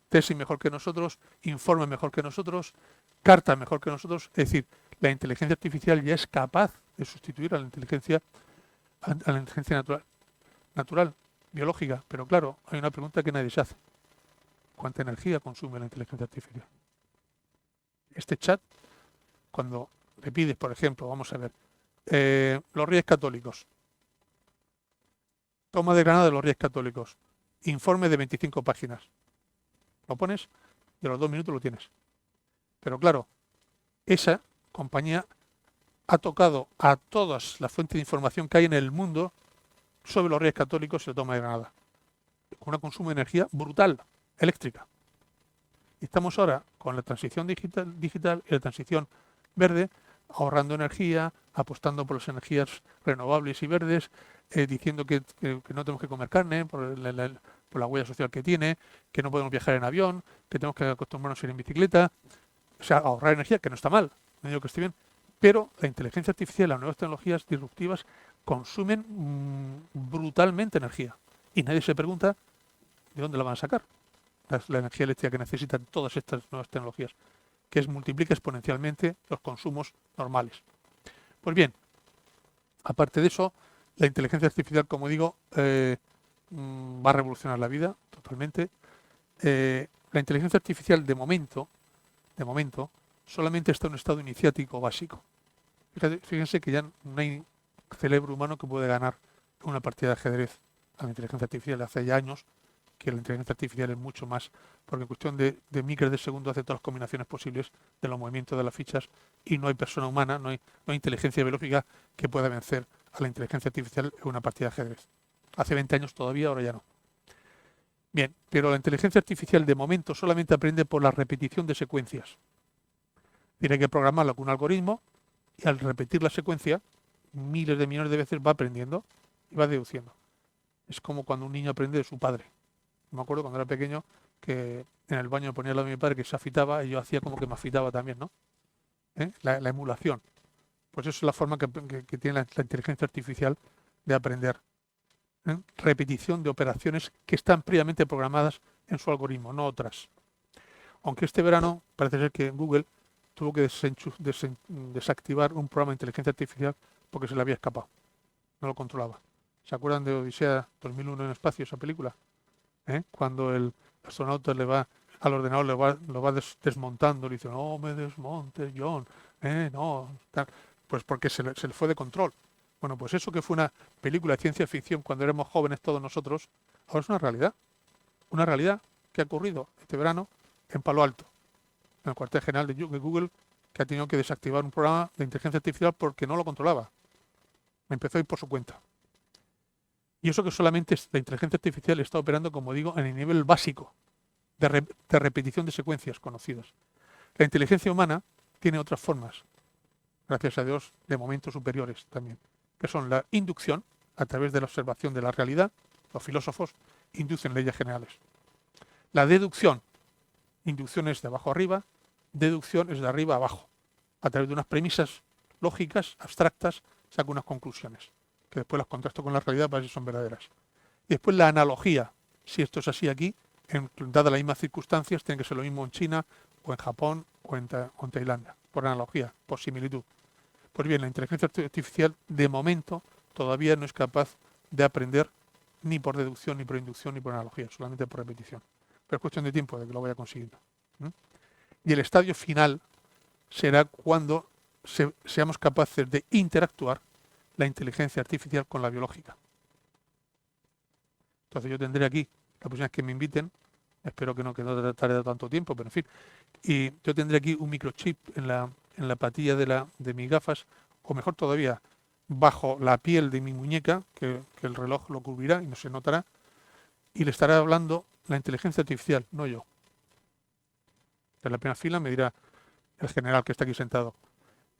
Tesis mejor que nosotros, informes mejor que nosotros, cartas mejor que nosotros. Es decir, la inteligencia artificial ya es capaz de sustituir a la inteligencia natural, biológica. Pero claro, hay una pregunta que nadie se hace. ¿Cuánta energía consume la inteligencia artificial? Este chat, cuando le pides, por ejemplo, vamos a ver, los Reyes Católicos, toma de Granada de los Reyes Católicos, informe de 25 páginas. Lo pones y a los 2 minutos lo tienes. Pero claro, esa compañía ha tocado a todas las fuentes de información que hay en el mundo sobre los Reyes Católicos y la toma de Granada, con un consumo de energía brutal, eléctrica. Y estamos ahora con la transición digital y la transición verde, ahorrando energía, apostando por las energías renovables y verdes, diciendo que no tenemos que comer carne por la huella social que tiene, que no podemos viajar en avión, que tenemos que acostumbrarnos a ir en bicicleta. O sea, ahorrar energía, que no está mal, no digo que esté bien, pero la inteligencia artificial, las nuevas tecnologías disruptivas consumen brutalmente energía. Y nadie se pregunta de dónde la van a sacar, la energía eléctrica que necesitan todas estas nuevas tecnologías, que multiplica exponencialmente los consumos normales. Pues bien, aparte de eso, la inteligencia artificial, como digo, va a revolucionar la vida totalmente. La inteligencia artificial, de momento, solamente está en un estado iniciático básico. Fíjense que ya no hay cerebro humano que puede ganar una partida de ajedrez a la inteligencia artificial. Hace ya años que la inteligencia artificial es mucho más, porque en cuestión de micros de segundo hace todas las combinaciones posibles de los movimientos de las fichas y no hay persona humana, no hay inteligencia biológica que pueda vencer a la inteligencia artificial en una partida de ajedrez. Hace 20 años todavía, ahora ya no. Bien, pero la inteligencia artificial de momento solamente aprende por la repetición de secuencias. Tiene que programarlo con un algoritmo y al repetir la secuencia, miles de millones de veces va aprendiendo y va deduciendo. Es como cuando un niño aprende de su padre. Me acuerdo cuando era pequeño que en el baño me ponía al lado de mi padre que se afitaba y yo hacía como que me afitaba también, ¿no? La emulación. Pues eso es la forma que tiene la inteligencia artificial de aprender. Repetición de operaciones que están previamente programadas en su algoritmo, no otras. Aunque este verano parece ser que Google tuvo que desactivar un programa de inteligencia artificial porque se le había escapado. No lo controlaba. ¿Se acuerdan de Odisea 2001 en el espacio, esa película? Cuando el astronauta le va al ordenador, lo va desmontando, le dice, no me desmontes, John, no, tal. Pues porque se le fue de control. Bueno, pues eso que fue una película de ciencia ficción cuando éramos jóvenes todos nosotros, ahora es una realidad. Una realidad que ha ocurrido este verano en Palo Alto, en el cuartel general de Google, que ha tenido que desactivar un programa de inteligencia artificial porque no lo controlaba. Empezó a ir por su cuenta. Y eso que solamente la inteligencia artificial está operando, como digo, en el nivel básico de repetición de secuencias conocidas. La inteligencia humana tiene otras formas, gracias a Dios, de momentos superiores también, que son la inducción, a través de la observación de la realidad. Los filósofos inducen leyes generales. La deducción, inducción es de abajo a arriba, deducción es de arriba a abajo. A través de unas premisas lógicas, abstractas, saco unas conclusiones, que después las contrasto con la realidad para ver si son verdaderas. Y después la analogía, si esto es así aquí, dadas las mismas circunstancias, tiene que ser lo mismo en China, o en Japón, o en Tailandia, por analogía, por similitud. Pues bien, la inteligencia artificial, de momento, todavía no es capaz de aprender ni por deducción, ni por inducción, ni por analogía, solamente por repetición. Pero es cuestión de tiempo de que lo vaya consiguiendo. Y el estadio final será cuando seamos capaces de interactuar la inteligencia artificial con la biológica. Entonces yo tendré aquí, la próxima vez que me inviten, espero que no tarde tanto tiempo, pero en fin, y yo tendré aquí un microchip en la patilla de mis gafas, o mejor todavía, bajo la piel de mi muñeca, que el reloj lo cubrirá y no se notará, y le estará hablando la inteligencia artificial, no yo. En la primera fila me dirá el general que está aquí sentado.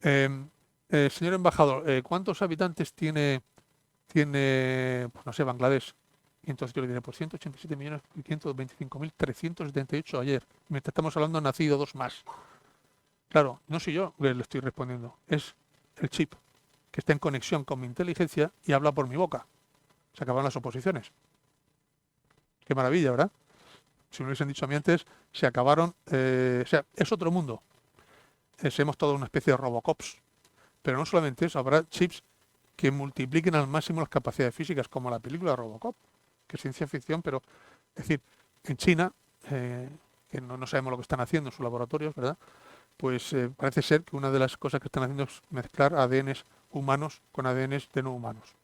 Señor embajador, ¿cuántos habitantes tiene pues no sé, Bangladesh? Y entonces yo le diré, pues 187.525.378 ayer. Mientras estamos hablando han nacido 2 más. Claro, no soy yo que le estoy respondiendo, es el chip que está en conexión con mi inteligencia y habla por mi boca. Se acaban las oposiciones. Qué maravilla, ¿verdad? Si me hubiesen dicho a mí antes, se acabaron. O sea, es otro mundo. Somos toda una especie de Robocops. Pero no solamente eso, habrá chips que multipliquen al máximo las capacidades físicas, como la película Robocop, que es ciencia ficción, pero es decir, en China, que no sabemos lo que están haciendo en sus laboratorios, ¿verdad? Pues parece ser que una de las cosas que están haciendo es mezclar ADNs humanos con ADNs de no humanos,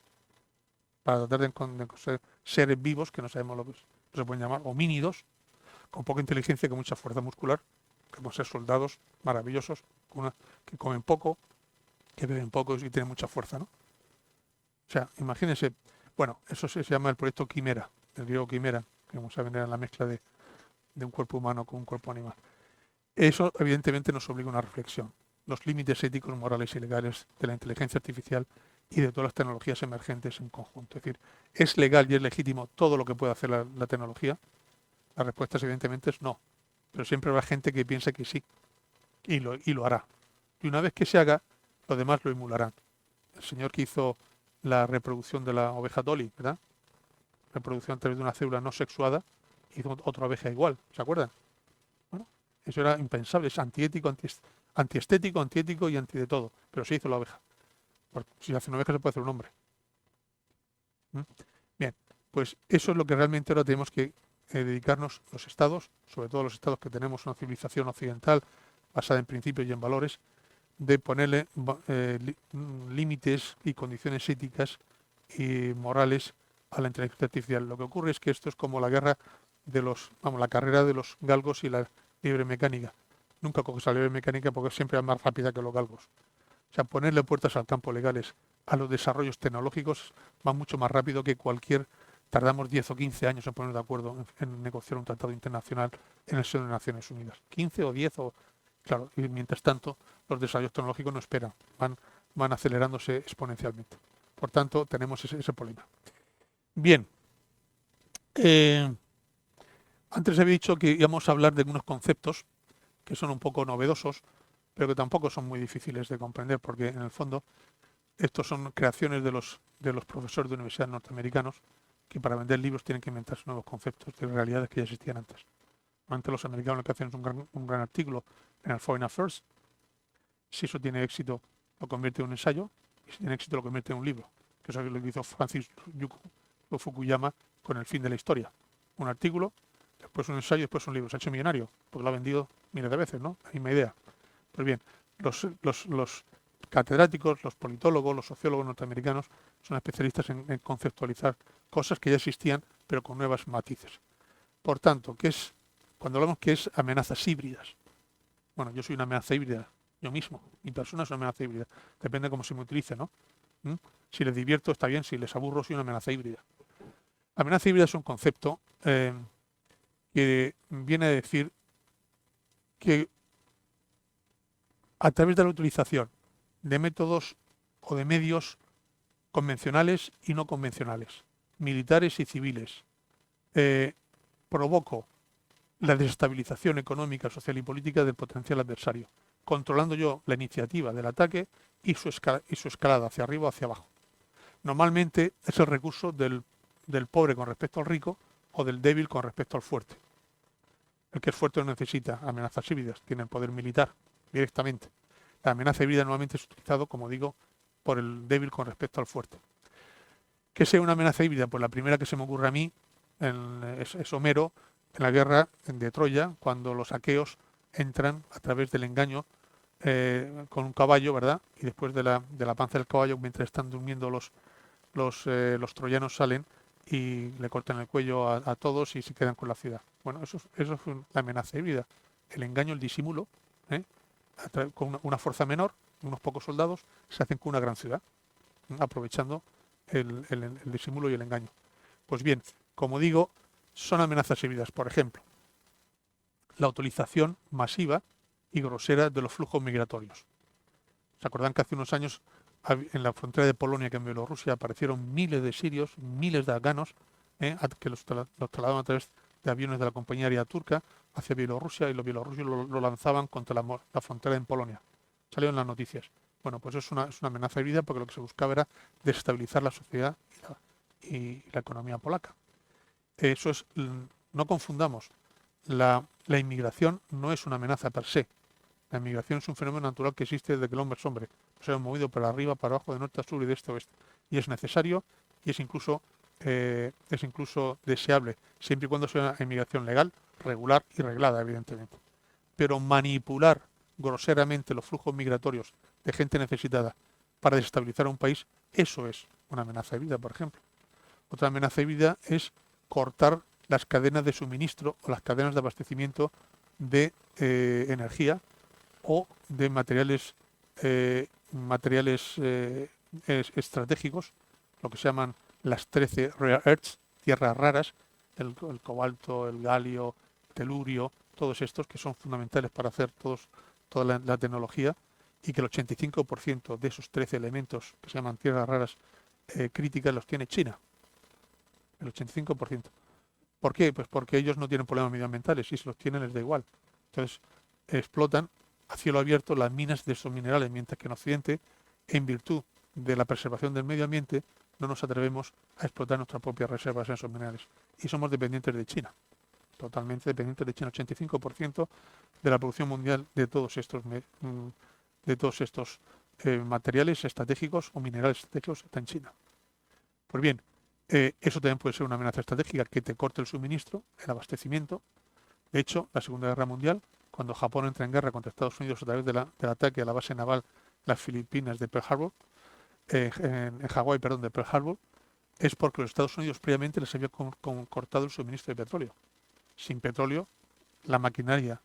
para tratar de ser seres vivos, que no sabemos lo que se pueden llamar, homínidos, con poca inteligencia y con mucha fuerza muscular, que pueden ser soldados maravillosos, que comen poco, que beben poco y tienen mucha fuerza, ¿no? O sea, imagínense, bueno, eso se llama el proyecto Quimera, el griego Quimera, que como saben era la mezcla de un cuerpo humano con un cuerpo animal. Eso evidentemente nos obliga a una reflexión. Los límites éticos, morales y legales de la inteligencia artificial y de todas las tecnologías emergentes en conjunto. Es decir, ¿es legal y es legítimo todo lo que puede hacer la tecnología? La respuesta evidentemente es no. Pero siempre habrá gente que piensa que sí y lo hará. Y una vez que se haga, los demás lo emularán. El señor que hizo la reproducción de la oveja Dolly, ¿verdad? Reproducción a través de una célula no sexuada, hizo otra oveja igual, ¿se acuerdan? Bueno, eso era impensable, es antiético, antiestético, antiético y anti de todo, pero se hizo la oveja. Porque si se hace una oveja se puede hacer un hombre. ¿Mm? Bien, pues eso es lo que realmente ahora tenemos que dedicarnos los estados, sobre todo los estados que tenemos una civilización occidental basada en principios y en valores, de ponerle límites y condiciones éticas y morales a la inteligencia artificial. Lo que ocurre es que esto es como la guerra de la carrera de los galgos y la libre mecánica. Nunca coges la libre mecánica porque siempre es más rápida que los galgos. O sea, ponerle puertas al campo legales a los desarrollos tecnológicos va mucho más rápido que tardamos 10 o 15 años en ponernos de acuerdo en negociar un tratado internacional en el seno de Naciones Unidas. 15 o 10 o... Claro, y mientras tanto los desarrollos tecnológicos no esperan, van acelerándose exponencialmente. Por tanto, tenemos ese problema. Bien, antes había dicho que íbamos a hablar de algunos conceptos que son un poco novedosos, pero que tampoco son muy difíciles de comprender, porque en el fondo estos son creaciones de los profesores de universidades norteamericanos que para vender libros tienen que inventarse nuevos conceptos de realidades que ya existían antes. Antes los americanos lo que hacen es un gran artículo en el Foreign Affairs. Si eso tiene éxito, lo convierte en un ensayo, y si tiene éxito, lo convierte en un libro, que eso es lo que hizo Francis Fukuyama con El fin de la historia. Un artículo, después un ensayo, después un libro. Se ha hecho millonario, porque lo ha vendido miles de veces, ¿no? La misma idea. Pues bien, los catedráticos, los politólogos, los sociólogos norteamericanos son especialistas en conceptualizar cosas que ya existían, pero con nuevos matices. Por tanto, cuando hablamos que es amenazas híbridas? Bueno, yo soy una amenaza híbrida, yo mismo. Mi persona es una amenaza híbrida. Depende de cómo se me utilice, ¿no? Si les divierto está bien, si les aburro soy una amenaza híbrida. Amenaza híbrida es un concepto que viene a decir que a través de la utilización de métodos o de medios convencionales y no convencionales, militares y civiles, provoco la desestabilización económica, social y política del potencial adversario, controlando yo la iniciativa del ataque y su escalada hacia arriba o hacia abajo. Normalmente es el recurso del pobre con respecto al rico o del débil con respecto al fuerte. El que es fuerte no necesita amenazas híbridas, tiene el poder militar directamente. La amenaza híbrida normalmente es utilizado, como digo, por el débil con respecto al fuerte. ¿Qué sea una amenaza híbrida? Pues la primera que se me ocurre a mí es Homero en la guerra de Troya, cuando los aqueos entran a través del engaño con un caballo, ¿verdad? Y después de la panza del caballo, mientras están durmiendo los troyanos salen y le cortan el cuello a todos y se quedan con la ciudad. Bueno, eso es la amenaza híbrida. El engaño, el disimulo, con una fuerza menor, unos pocos soldados, se hacen con una gran ciudad, aprovechando el disimulo y el engaño. Pues bien, como digo, son amenazas híbridas. Por ejemplo, la utilización masiva y grosera de los flujos migratorios. ¿Se acuerdan que hace unos años en la frontera de Polonia, que en Bielorrusia, aparecieron miles de sirios, miles de afganos, que los trasladaban a través de aviones de la compañía aérea turca hacia Bielorrusia y los bielorrusios lo lanzaban contra la frontera en Polonia. Salió en las noticias. Bueno, pues es una amenaza híbrida porque lo que se buscaba era desestabilizar la sociedad y la economía polaca. Eso es, no confundamos, la inmigración no es una amenaza per se. La inmigración es un fenómeno natural que existe desde que el hombre es hombre. Se ha movido para arriba, para abajo, de norte a sur y de este a oeste. Y es necesario y es incluso deseable, siempre y cuando sea una inmigración legal, regular y reglada, evidentemente. Pero manipular groseramente los flujos migratorios de gente necesitada para desestabilizar un país, eso es una amenaza de vida, por ejemplo. Otra amenaza de vida es cortar las cadenas de suministro o las cadenas de abastecimiento de energía o de materiales estratégicos, lo que se llaman las 13 rare earths, tierras raras, el cobalto, el galio, telurio, todos estos que son fundamentales para hacer toda la tecnología, y que el 85% de esos 13 elementos que se llaman tierras raras críticas los tiene China. El 85%. ¿Por qué? Pues porque ellos no tienen problemas medioambientales, si se los tienen les da igual. Entonces explotan a cielo abierto las minas de esos minerales, mientras que en Occidente, en virtud de la preservación del medio ambiente, no nos atrevemos a explotar nuestras propias reservas en esos minerales. Y somos dependientes de China, totalmente dependientes de China. 85% de la producción mundial de todos estos materiales estratégicos o minerales estratégicos está en China. Pues bien, eso también puede ser una amenaza estratégica, que te corte el suministro, el abastecimiento. De hecho, la Segunda Guerra Mundial, cuando Japón entra en guerra contra Estados Unidos a través del ataque a la base naval las Filipinas de Pearl Harbor, en Hawái, de Pearl Harbor, es porque los Estados Unidos previamente les había cortado el suministro de petróleo. Sin petróleo, la maquinaria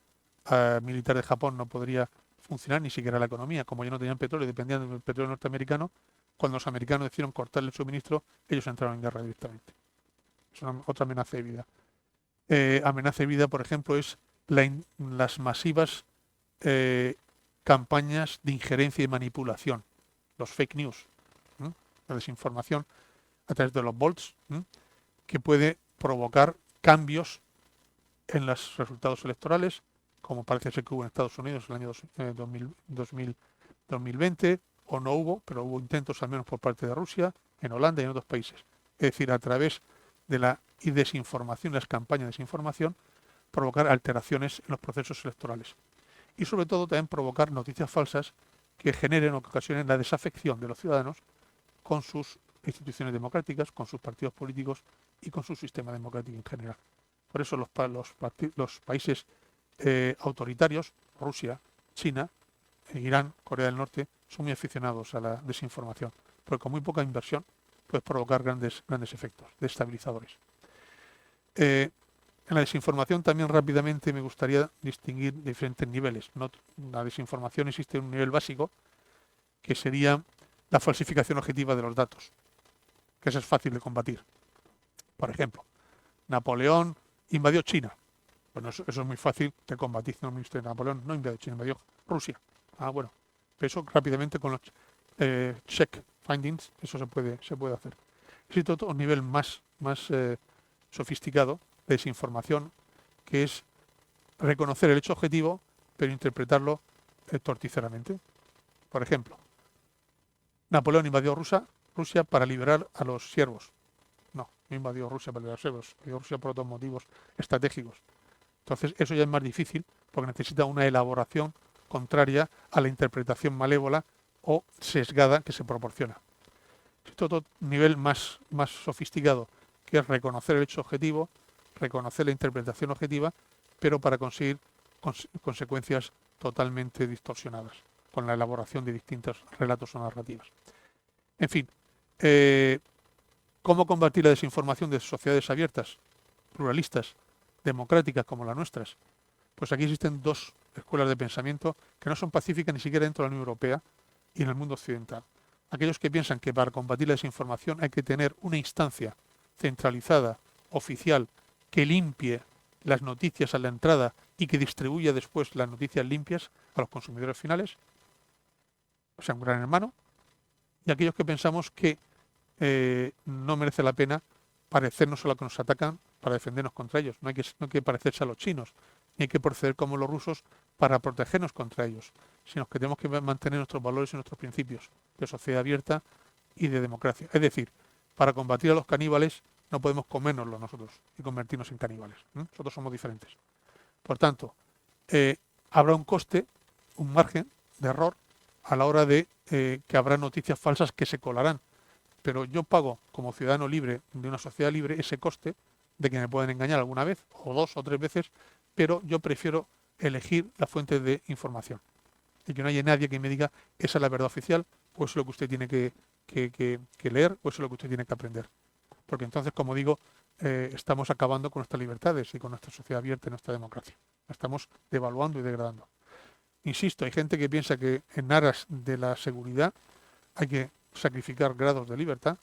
militar de Japón no podría funcionar, ni siquiera la economía. Como ya no tenían petróleo, dependían del petróleo norteamericano, cuando los americanos decidieron cortarle el suministro, ellos entraron en guerra directamente. Es otra amenaza de vida. Amenaza de vida, por ejemplo, es las masivas campañas de injerencia y manipulación, los fake news, la desinformación a través de los bots, que puede provocar cambios en los resultados electorales, como parece ser que hubo en Estados Unidos en el año 2020, o no hubo, pero hubo intentos al menos por parte de Rusia, en Holanda y en otros países. Es decir, a través de la desinformación, las campañas de desinformación, provocar alteraciones en los procesos electorales. Y sobre todo también provocar noticias falsas que generen o que ocasionen la desafección de los ciudadanos con sus instituciones democráticas, con sus partidos políticos y con su sistema democrático en general. Por eso los países autoritarios, Rusia, China, Irán, Corea del Norte, son muy aficionados a la desinformación, porque con muy poca inversión puedes provocar grandes efectos destabilizadores. En la desinformación también rápidamente me gustaría distinguir diferentes niveles. La desinformación existe en un nivel básico, que sería la falsificación objetiva de los datos, que eso es fácil de combatir. Por ejemplo, Napoleón invadió China. Bueno, eso es muy fácil de combatir. No, Napoleón no invadió China, invadió Rusia. Bueno, eso rápidamente con los check findings, eso se puede hacer. Existe otro nivel más sofisticado de desinformación, que es reconocer el hecho objetivo, pero interpretarlo torticeramente. Por ejemplo, Napoleón invadió Rusia para liberar a los siervos. No invadió Rusia para liberar a los siervos, invadió Rusia por otros motivos estratégicos. Entonces, eso ya es más difícil, porque necesita una elaboración contraria a la interpretación malévola o sesgada que se proporciona. Existe otro nivel más sofisticado, que es reconocer el hecho objetivo, reconocer la interpretación objetiva, pero para conseguir consecuencias totalmente distorsionadas, con la elaboración de distintos relatos o narrativas. En fin, ¿cómo combatir la desinformación de sociedades abiertas, pluralistas, democráticas como las nuestras? Pues aquí existen dos escuelas de pensamiento que no son pacíficas ni siquiera dentro de la Unión Europea y en el mundo occidental. Aquellos que piensan que para combatir la desinformación hay que tener una instancia centralizada, oficial, que limpie las noticias a la entrada y que distribuya después las noticias limpias a los consumidores finales, o sea, un gran hermano. Y aquellos que pensamos que no merece la pena parecernos a los que nos atacan para defendernos contra ellos. No hay que parecerse a los chinos, ni hay que proceder como los rusos para protegernos contra ellos, sino que tenemos que mantener nuestros valores y nuestros principios de sociedad abierta y de democracia. Es decir, para combatir a los caníbales no podemos comérnoslos nosotros y convertirnos en caníbales. Nosotros somos diferentes. Por tanto, habrá un coste, un margen de error a la hora de que habrá noticias falsas que se colarán. Pero yo pago como ciudadano libre de una sociedad libre ese coste de que me pueden engañar alguna vez, o 2 o 3 veces, pero yo prefiero elegir la fuente de información. Y que no haya nadie que me diga, esa es la verdad oficial, o eso es lo que usted tiene que leer, o eso es lo que usted tiene que aprender. Porque entonces, como digo, estamos acabando con nuestras libertades y con nuestra sociedad abierta y nuestra democracia. La estamos devaluando y degradando. Insisto, hay gente que piensa que en aras de la seguridad hay que sacrificar grados de libertad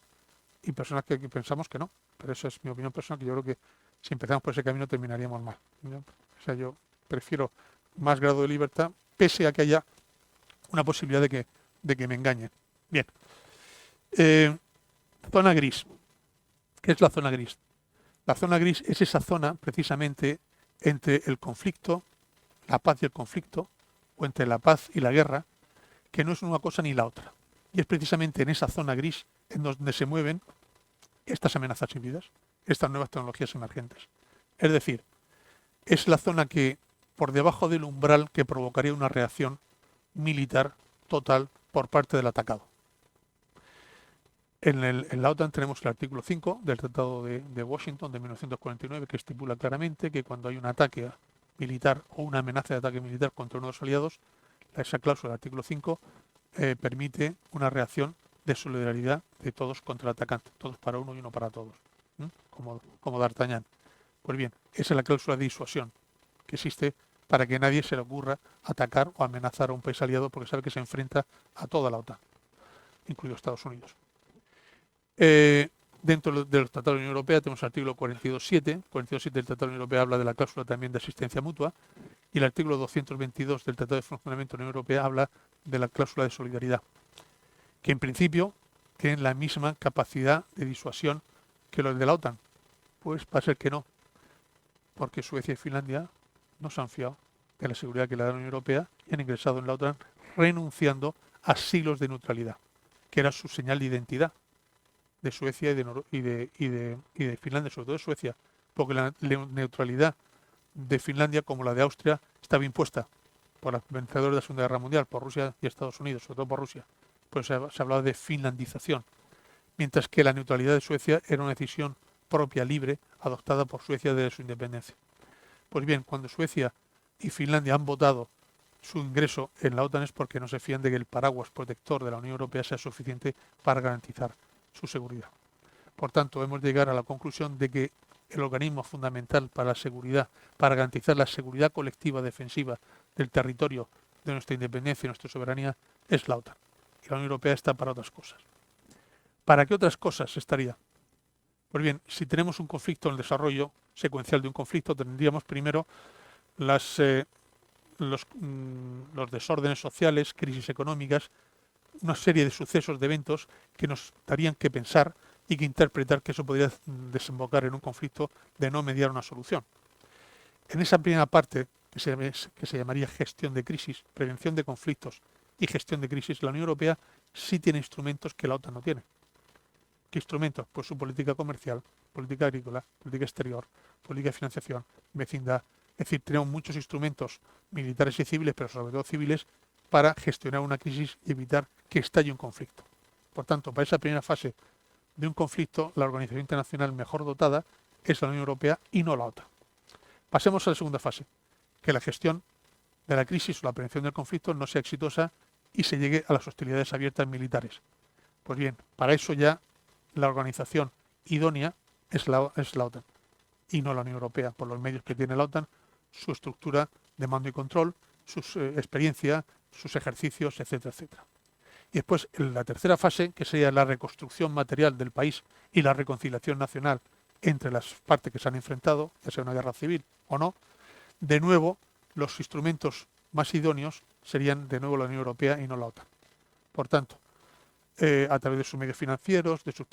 y personas que pensamos que no. Pero esa es mi opinión personal, que yo creo que si empezamos por ese camino terminaríamos mal. O sea, yo prefiero más grado de libertad, pese a que haya una posibilidad de que me engañen. Bien. Zona gris. ¿Qué es la zona gris? La zona gris es esa zona precisamente entre el conflicto, la paz y el conflicto, o entre la paz y la guerra, que no es una cosa ni la otra. Y es precisamente en esa zona gris en donde se mueven estas amenazas híbridas, estas nuevas tecnologías emergentes. Es decir, es la zona que, por debajo del umbral que provocaría una reacción militar total por parte del atacado. En la OTAN tenemos el artículo 5 del Tratado de Washington de 1949, que estipula claramente que cuando hay un ataque militar o una amenaza de ataque militar contra uno de los aliados, esa cláusula del artículo 5 permite una reacción de solidaridad de todos contra el atacante, todos para uno y uno para todos, como D'Artagnan. Pues bien, esa es la cláusula de disuasión que existe para que nadie se le ocurra atacar o amenazar a un país aliado porque sabe que se enfrenta a toda la OTAN, incluido Estados Unidos. Dentro de los tratados de la Unión Europea tenemos el artículo 42.7. 42.7 del Tratado de la Unión Europea habla de la cláusula también de asistencia mutua, y el artículo 222 del Tratado de Funcionamiento de la Unión Europea habla de la cláusula de solidaridad, que en principio tienen la misma capacidad de disuasión que los de la OTAN. Pues va a ser que no, porque Suecia y Finlandia no se han fiado de la seguridad que le da la Unión Europea y han ingresado en la OTAN renunciando a siglos de neutralidad, que era su señal de identidad de Suecia y de Finlandia, sobre todo de Suecia, porque la neutralidad de Finlandia, como la de Austria, estaba impuesta por los vencedores de la Segunda Guerra Mundial, por Rusia y Estados Unidos, sobre todo por Rusia. Pues se hablaba de finlandización, mientras que la neutralidad de Suecia era una decisión propia, libre, adoptada por Suecia desde su independencia. Pues bien, cuando Suecia y Finlandia han votado su ingreso en la OTAN es porque no se fían de que el paraguas protector de la Unión Europea sea suficiente para garantizar su seguridad. Por tanto, hemos de llegar a la conclusión de que el organismo fundamental para la seguridad, para garantizar la seguridad colectiva defensiva del territorio de nuestra independencia y nuestra soberanía, es la OTAN. Y la Unión Europea está para otras cosas. ¿Para qué otras cosas estaría? Pues bien, si tenemos un conflicto en el desarrollo secuencial de un conflicto, tendríamos primero los desórdenes sociales, crisis económicas, una serie de sucesos, de eventos que nos darían que pensar y que interpretar que eso podría desembocar en un conflicto de no mediar una solución. En esa primera parte, que se llamaría gestión de crisis, prevención de conflictos y gestión de crisis, la Unión Europea sí tiene instrumentos que la OTAN no tiene. ¿Qué instrumentos? Pues su política comercial, política agrícola, política exterior, política de financiación, vecindad. Es decir, tenemos muchos instrumentos militares y civiles, pero sobre todo civiles, para gestionar una crisis y evitar que estalle un conflicto. Por tanto, para esa primera fase de un conflicto, la organización internacional mejor dotada es la Unión Europea y no la OTAN. Pasemos a la segunda fase, que la gestión de la crisis o la prevención del conflicto no sea exitosa y se llegue a las hostilidades abiertas militares. Pues bien, para eso ya la organización idónea es la OTAN y no la Unión Europea, por los medios que tiene la OTAN, su estructura de mando y control, su experiencia, sus ejercicios, etcétera, etcétera. Y después, en la tercera fase, que sería la reconstrucción material del país y la reconciliación nacional entre las partes que se han enfrentado, ya sea una guerra civil o no, de nuevo, los instrumentos más idóneos serían de nuevo la Unión Europea y no la OTAN. Por tanto, a través de sus medios financieros, de sus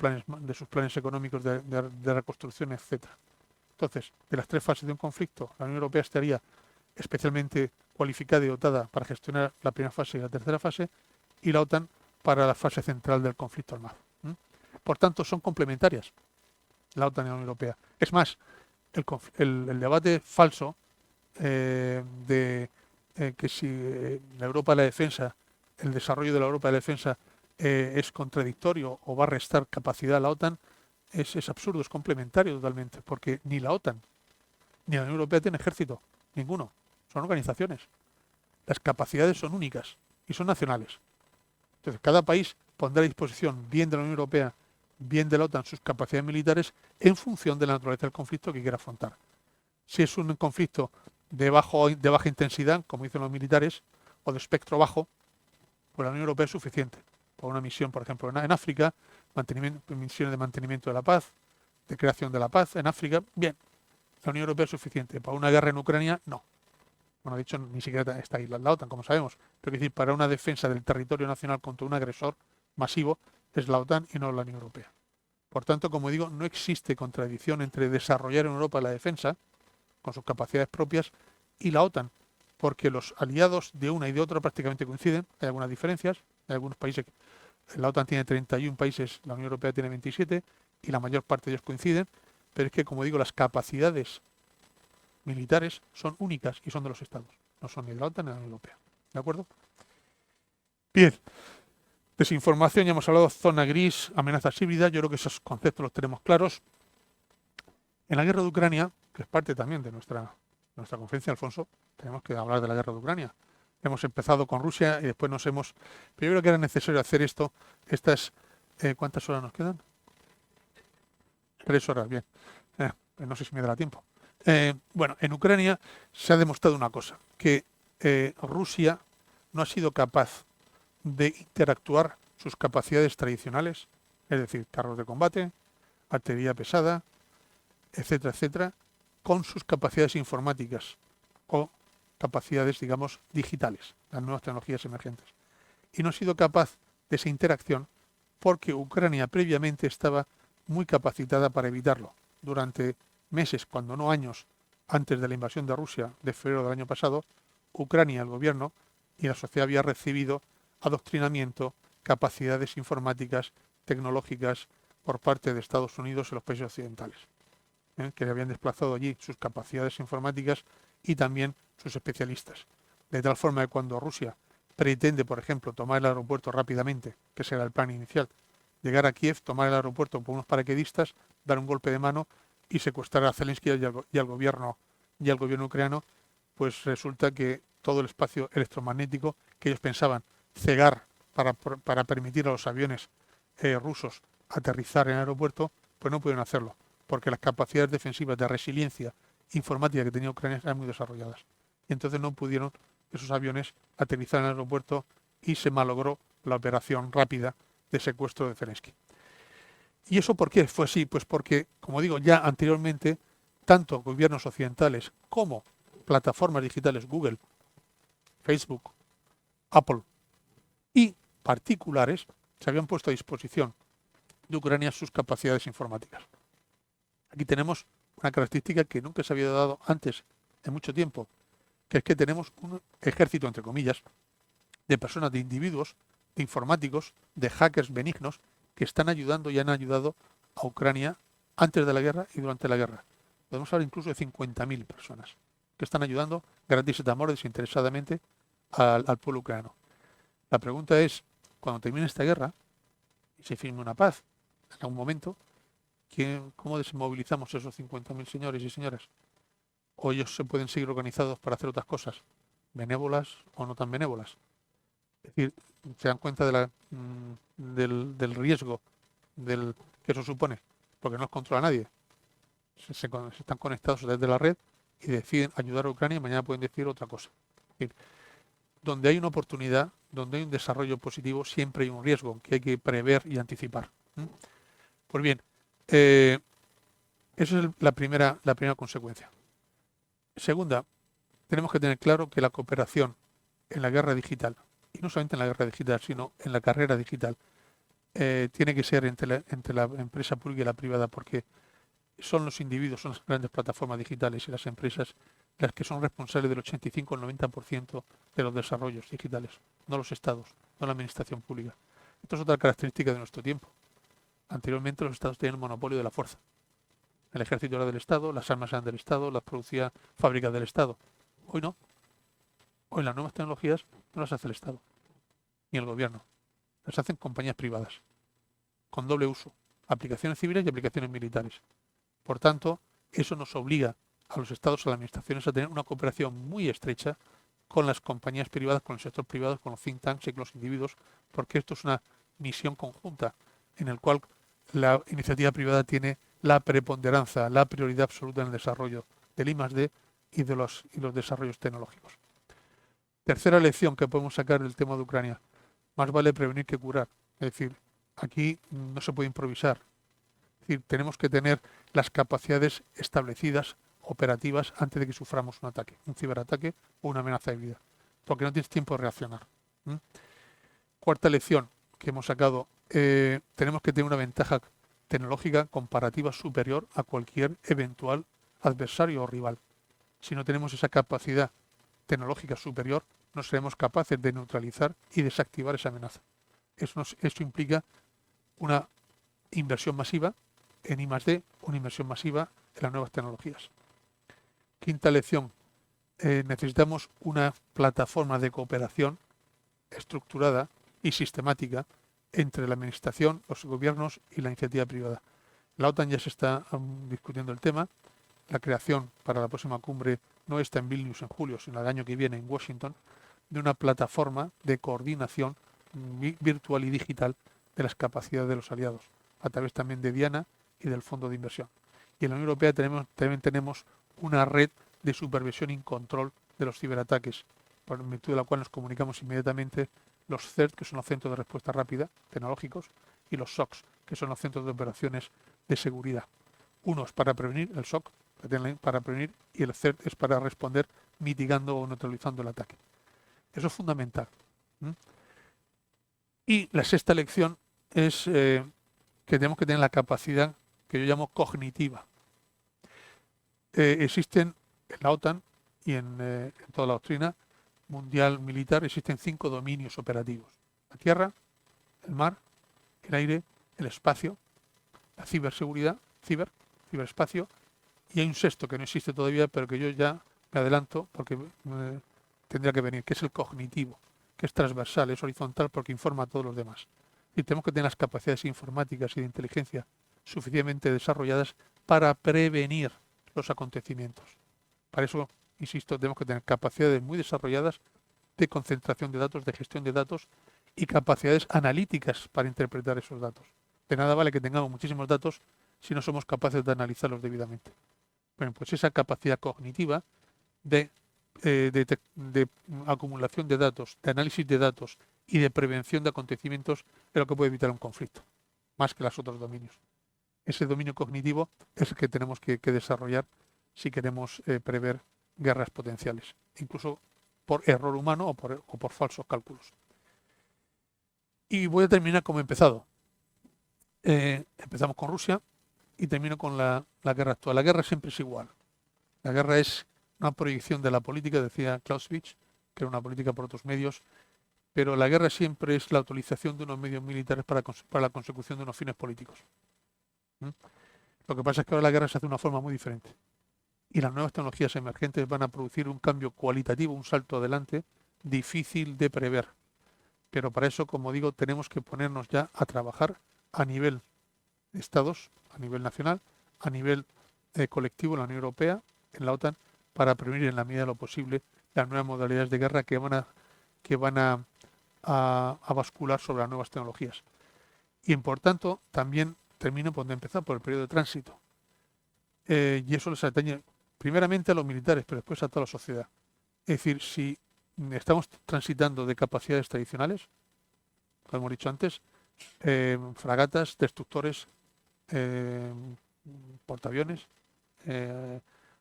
planes económicos de reconstrucción, etcétera. Entonces, de las 3 fases de un conflicto, la Unión Europea estaría especialmente cualificada y dotada para gestionar la primera fase y la tercera fase, y la OTAN para la fase central del conflicto armado. Por tanto, son complementarias la OTAN y la Unión Europea. Es más, el debate falso de que si la Europa de la defensa, el desarrollo de la Europa de la defensa es contradictorio o va a restar capacidad a la OTAN, es absurdo, es complementario totalmente, porque ni la OTAN ni la Unión Europea tiene ejército, ninguno, son organizaciones. Las capacidades son únicas y son nacionales. Entonces, cada país pondrá a disposición, bien de la Unión Europea, bien de la OTAN, sus capacidades militares en función de la naturaleza del conflicto que quiera afrontar. Si es un conflicto de baja intensidad, como dicen los militares, o de espectro bajo, pues la Unión Europea es suficiente. Para una misión, por ejemplo, en África, misiones de mantenimiento de la paz, de creación de la paz en África, bien. La Unión Europea es suficiente. Para una guerra en Ucrania, no. Bueno, de hecho, ni siquiera está ahí la OTAN, como sabemos. Pero es decir, para una defensa del territorio nacional contra un agresor masivo, es la OTAN y no la Unión Europea. Por tanto, como digo, no existe contradicción entre desarrollar en Europa la defensa, con sus capacidades propias, y la OTAN, porque los aliados de una y de otra prácticamente coinciden. Hay algunas diferencias, hay algunos países, la OTAN tiene 31 países, la Unión Europea tiene 27, y la mayor parte de ellos coinciden, pero es que, como digo, las capacidades militares son únicas y son de los Estados, no son ni de la OTAN ni de la Unión Europea. ¿De acuerdo? Bien. Desinformación, ya hemos hablado, zona gris, amenazas híbridas, yo creo que esos conceptos los tenemos claros. En la guerra de Ucrania, que es parte también de nuestra conferencia, Alfonso, tenemos que hablar de la guerra de Ucrania. Hemos empezado con Rusia y después pero yo creo que era necesario hacer esto. ¿Cuántas horas nos quedan? 3 horas, bien. No sé si me dará tiempo. Bueno, en Ucrania se ha demostrado una cosa, que Rusia no ha sido capaz de interactuar sus capacidades tradicionales, es decir, carros de combate, artillería pesada, etcétera, etcétera, con sus capacidades informáticas o capacidades, digamos, digitales, las nuevas tecnologías emergentes. Y no ha sido capaz de esa interacción porque Ucrania previamente estaba muy capacitada para evitarlo. Durante meses, cuando no años, antes de la invasión de Rusia de febrero del año pasado, Ucrania, el gobierno y la sociedad había recibido adoctrinamiento, capacidades informáticas, tecnológicas por parte de Estados Unidos y los países occidentales, que habían desplazado allí sus capacidades informáticas y también sus especialistas. De tal forma que cuando Rusia pretende, por ejemplo, tomar el aeropuerto rápidamente, que será el plan inicial, llegar a Kiev, tomar el aeropuerto por unos paraquedistas, dar un golpe de mano y secuestrar a Zelensky y al gobierno ucraniano, pues resulta que todo el espacio electromagnético que ellos pensaban cegar para permitir a los aviones rusos aterrizar en el aeropuerto, pues no pudieron hacerlo, porque las capacidades defensivas de resiliencia informática que tenía Ucrania eran muy desarrolladas. Y entonces no pudieron esos aviones aterrizar en el aeropuerto y se malogró la operación rápida de secuestro de Zelensky. ¿Y eso por qué fue así? Pues porque, como digo, ya anteriormente, tanto gobiernos occidentales como plataformas digitales Google, Facebook, Apple y particulares se habían puesto a disposición de Ucrania sus capacidades informáticas. Aquí tenemos una característica que nunca se había dado antes en mucho tiempo, que es que tenemos un ejército, entre comillas, de personas, de individuos, de informáticos, de hackers benignos, que están ayudando y han ayudado a Ucrania antes de la guerra y durante la guerra. Podemos hablar incluso de 50.000 personas que están ayudando gratis et amor, desinteresadamente al pueblo ucraniano. La pregunta es, cuando termine esta guerra y se firme una paz, en algún momento, ¿cómo desmovilizamos esos 50.000 señores y señoras? ¿O ellos se pueden seguir organizados para hacer otras cosas, benévolas o no tan benévolas? Es decir, se dan cuenta del riesgo que eso supone, porque no los controla nadie. Se están conectados desde la red y deciden ayudar a Ucrania y mañana pueden decir otra cosa. Es decir, donde hay una oportunidad, donde hay un desarrollo positivo, siempre hay un riesgo que hay que prever y anticipar. Pues bien, esa es la primera consecuencia. Segunda, tenemos que tener claro que la cooperación en la guerra digital, y no solamente en la guerra digital, sino en la carrera digital, tiene que ser entre la empresa pública y la privada, porque son los individuos, son las grandes plataformas digitales y las empresas las que son responsables del 85 al 90% de los desarrollos digitales, no los estados, no la administración pública. Esto es otra característica de nuestro tiempo. Anteriormente los estados tenían el monopolio de la fuerza. El ejército era del Estado, las armas eran del Estado, las producía fábricas del Estado. Hoy no. Hoy las nuevas tecnologías no las hace el Estado, ni el gobierno. Las hacen compañías privadas, con doble uso, aplicaciones civiles y aplicaciones militares. Por tanto, eso nos obliga a los estados, a las administraciones, a tener una cooperación muy estrecha con las compañías privadas, con el sector privado, con los think tanks y con los individuos, porque esto es una misión conjunta en el cual la iniciativa privada tiene la preponderancia, la prioridad absoluta en el desarrollo del I+D y de los desarrollos tecnológicos. Tercera lección que podemos sacar del tema de Ucrania. Más vale prevenir que curar. Es decir, aquí no se puede improvisar. Es decir, tenemos que tener las capacidades establecidas, operativas, antes de que suframos un ataque, un ciberataque o una amenaza de vida. Porque no tienes tiempo de reaccionar. Cuarta lección que hemos sacado. Tenemos que tener una ventaja tecnológica comparativa superior a cualquier eventual adversario o rival. Si no tenemos esa capacidad tecnológica superior, no seremos capaces de neutralizar y desactivar esa amenaza. Eso implica una inversión masiva en I+D, una inversión masiva en las nuevas tecnologías. Quinta lección, necesitamos una plataforma de cooperación estructurada y sistemática entre la administración, los gobiernos y la iniciativa privada. La OTAN ya se está discutiendo el tema. La creación para la próxima cumbre no está en Vilnius en julio, sino el año que viene en Washington, de una plataforma de coordinación virtual y digital de las capacidades de los aliados, a través también de Diana y del Fondo de Inversión. Y en la Unión Europea también tenemos una red de supervisión y control de los ciberataques, por virtud de la cual nos comunicamos inmediatamente los CERT, que son los Centros de Respuesta Rápida tecnológicos, y los SOCs, que son los Centros de Operaciones de Seguridad. Uno es para prevenir, el SOC, para prevenir, y el CERT es para responder mitigando o neutralizando el ataque. Eso es fundamental. Y la sexta lección es que tenemos que tener la capacidad que yo llamo cognitiva. Existen en la OTAN y en toda la doctrina mundial militar, existen 5 dominios operativos: la tierra, el mar, el aire, el espacio, la ciberseguridad, ciberespacio, y hay un sexto que no existe todavía, pero que yo ya me adelanto porque tendría que venir, que es el cognitivo, que es transversal, es horizontal porque informa a todos los demás. Y tenemos que tener las capacidades informáticas y de inteligencia suficientemente desarrolladas para prevenir los acontecimientos. Para eso, insisto, tenemos que tener capacidades muy desarrolladas de concentración de datos, de gestión de datos y capacidades analíticas para interpretar esos datos. De nada vale que tengamos muchísimos datos si no somos capaces de analizarlos debidamente. Bueno, pues esa capacidad cognitiva de acumulación de datos, de análisis de datos y de prevención de acontecimientos es lo que puede evitar un conflicto, más que los otros dominios. Ese dominio cognitivo es el que tenemos que desarrollar si queremos prever guerras potenciales, incluso por error humano o por falsos cálculos. Y voy a terminar como he empezado. Empezamos con Rusia y termino con la guerra actual. La guerra siempre es igual. La guerra es una proyección de la política, decía Clausewitz, que era una política por otros medios, pero la guerra siempre es la utilización de unos medios militares para la consecución de unos fines políticos. Lo que pasa es que ahora la guerra se hace de una forma muy diferente. Y las nuevas tecnologías emergentes van a producir un cambio cualitativo, un salto adelante, difícil de prever. Pero para eso, como digo, tenemos que ponernos ya a trabajar a nivel de estados, a nivel nacional, a nivel colectivo en la Unión Europea, en la OTAN, para prevenir en la medida de lo posible las nuevas modalidades de guerra que van a bascular sobre las nuevas tecnologías. Y por tanto, también termino por donde empezar, por el periodo de tránsito. Y eso les atañe primeramente a los militares, pero después a toda la sociedad. Es decir, si estamos transitando de capacidades tradicionales, como hemos dicho antes, fragatas, destructores, portaaviones,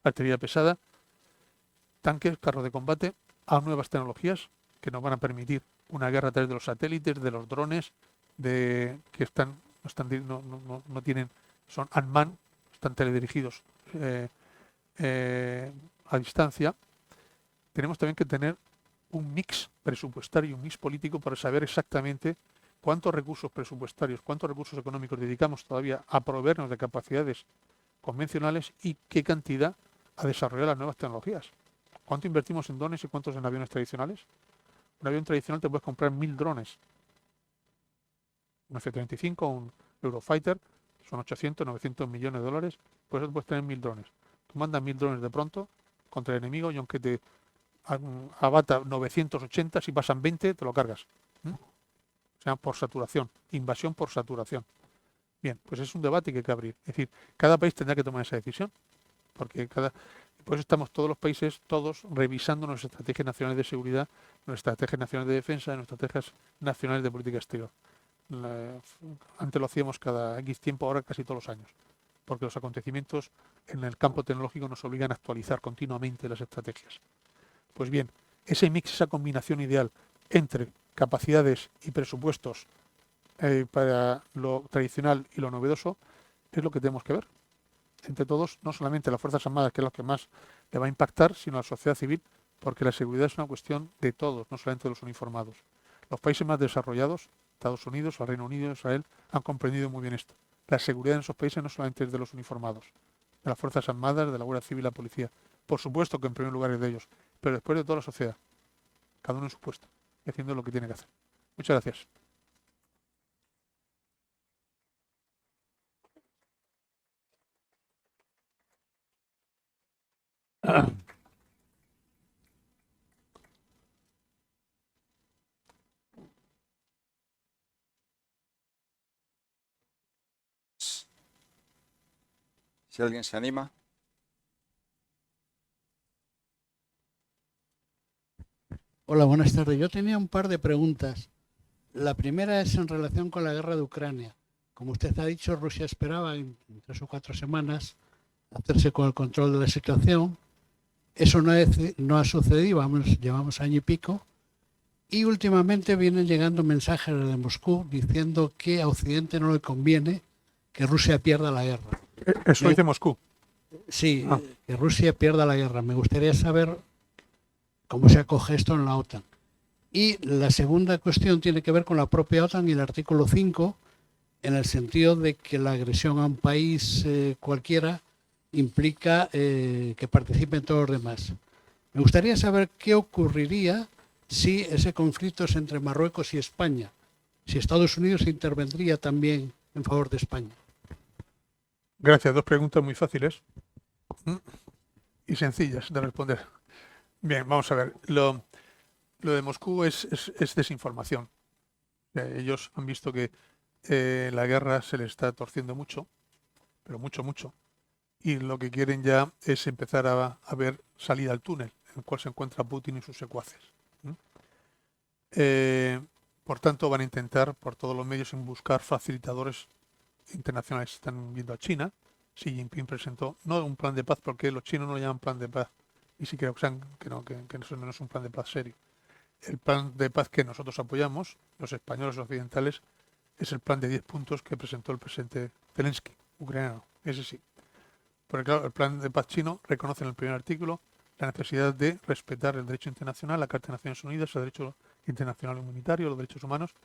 artillería pesada, tanques, carros de combate, a nuevas tecnologías que nos van a permitir una guerra a través de los satélites, de los drones, que no tienen, son unmanned, están teledirigidos a distancia, tenemos también que tener un mix presupuestario, un mix político para saber exactamente cuántos recursos presupuestarios, cuántos recursos económicos dedicamos todavía a proveernos de capacidades convencionales y qué cantidad a desarrollar las nuevas tecnologías. ¿Cuánto invertimos en drones y cuántos en aviones tradicionales? Un avión tradicional te puedes comprar 1000 drones. Un F-35, un Eurofighter, son 800, 900 millones de dólares, por eso puedes tener 1000 drones. Tú mandas 1000 drones de pronto contra el enemigo y aunque te abata 980, si pasan 20, te lo cargas. O sea, por saturación, invasión por saturación. Bien, pues es un debate que hay que abrir. Es decir, cada país tendrá que tomar esa decisión, porque por eso estamos todos los países, todos revisando nuestras estrategias nacionales de seguridad, nuestras estrategias nacionales de defensa, nuestras estrategias nacionales de política exterior. Antes lo hacíamos cada X tiempo, ahora casi todos los años, porque los acontecimientos en el campo tecnológico nos obligan a actualizar continuamente las estrategias. Pues bien, ese mix, esa combinación ideal entre capacidades y presupuestos para lo tradicional y lo novedoso, es lo que tenemos que ver. Entre todos, no solamente las Fuerzas Armadas, que es lo que más le va a impactar, sino la sociedad civil, porque la seguridad es una cuestión de todos, no solamente de los uniformados. Los países más desarrollados, Estados Unidos, el Reino Unido, Israel, han comprendido muy bien esto. La seguridad en esos países no solamente es de los uniformados, de las Fuerzas Armadas, de la Guardia Civil y la Policía. Por supuesto que en primer lugar es de ellos, pero después de toda la sociedad, cada uno en su puesto, haciendo lo que tiene que hacer. Muchas gracias. Si alguien se anima. Hola, buenas tardes. Yo tenía un par de preguntas. La primera es en relación con la guerra de Ucrania. Como usted ha dicho, Rusia esperaba en 3 o 4 semanas hacerse con el control de la situación. Eso no ha sucedido, llevamos año y pico. Y últimamente vienen llegando mensajes de Moscú diciendo que a Occidente no le conviene que Rusia pierda la guerra. Eso dice Moscú. Sí, que Rusia pierda la guerra. Me gustaría saber cómo se acoge esto en la OTAN. Y la segunda cuestión tiene que ver con la propia OTAN y el artículo 5, en el sentido de que la agresión a un país cualquiera implica que participen todos los demás. Me gustaría saber qué ocurriría si ese conflicto es entre Marruecos y España, si Estados Unidos intervendría también en favor de España. Gracias, dos preguntas muy fáciles y sencillas de responder. Bien, vamos a ver. Lo de Moscú es desinformación. Ellos han visto que la guerra se les está torciendo mucho, pero mucho, mucho. Y lo que quieren ya es empezar a ver salida al túnel en el cual se encuentra Putin y sus secuaces. Por tanto, van a intentar por todos los medios en buscar facilitadores internacionales. Están viendo a China. Xi Jinping presentó no un plan de paz, porque los chinos no lo llaman plan de paz, y sí creo que eso no es un plan de paz serio. El plan de paz que nosotros apoyamos, los españoles occidentales, es el plan de 10 puntos que presentó el presidente Zelensky, ucraniano. Ese sí. Porque claro, el plan de paz chino reconoce en el primer artículo la necesidad de respetar el derecho internacional, la Carta de Naciones Unidas, el derecho internacional humanitario, los derechos humanos.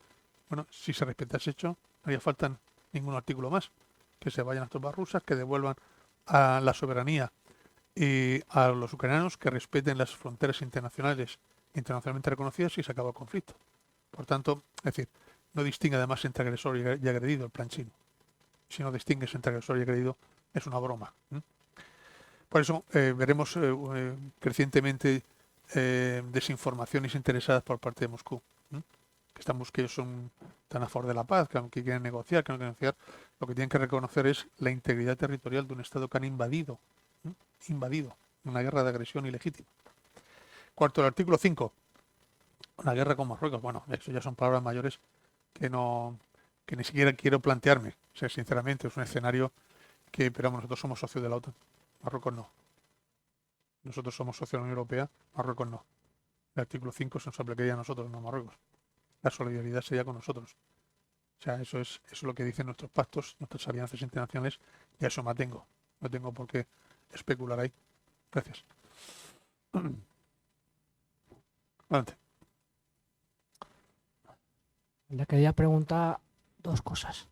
Bueno, si se respeta ese hecho, no haría falta ningún artículo más. Que se vayan las tropas rusas, que devuelvan a la soberanía y a los ucranianos, que respeten las fronteras internacionales internacionalmente reconocidas y se acaba el conflicto. Por tanto, es decir, no distingue además entre agresor y agredido el plan chino. Si no distingues entre agresor y agredido, es una broma. Por eso veremos crecientemente desinformaciones interesadas por parte de Moscú. Que ellos están a favor de la paz, que quieren negociar, que no quieren negociar. Lo que tienen que reconocer es la integridad territorial de un Estado que han invadido, una guerra de agresión ilegítima. Cuarto, el artículo 5, una guerra con Marruecos. Bueno, eso ya son palabras mayores que ni siquiera quiero plantearme. O sea, sinceramente, es un escenario pero nosotros somos socios de la OTAN, Marruecos no. Nosotros somos socios de la Unión Europea, Marruecos no. El artículo 5 se nos aplicaría a nosotros, no a Marruecos. La solidaridad sería con nosotros. O sea, eso es lo que dicen nuestros pactos, nuestras alianzas internacionales, y a eso me atengo. No tengo por qué especular ahí. Gracias. Adelante. Le quería preguntar dos cosas.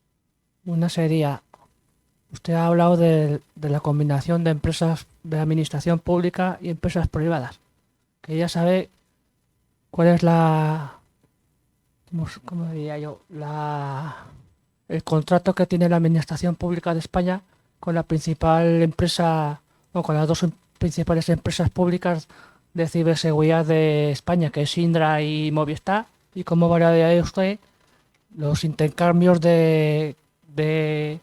Una sería, usted ha hablado de la combinación de empresas de administración pública y empresas privadas. Quería saber cuál es ¿cómo diría yo? El contrato que tiene la administración pública de España con la principal empresa, o con las dos principales empresas públicas de ciberseguridad de España, que es Indra y Movistar, y cómo valoraría usted los intercambios de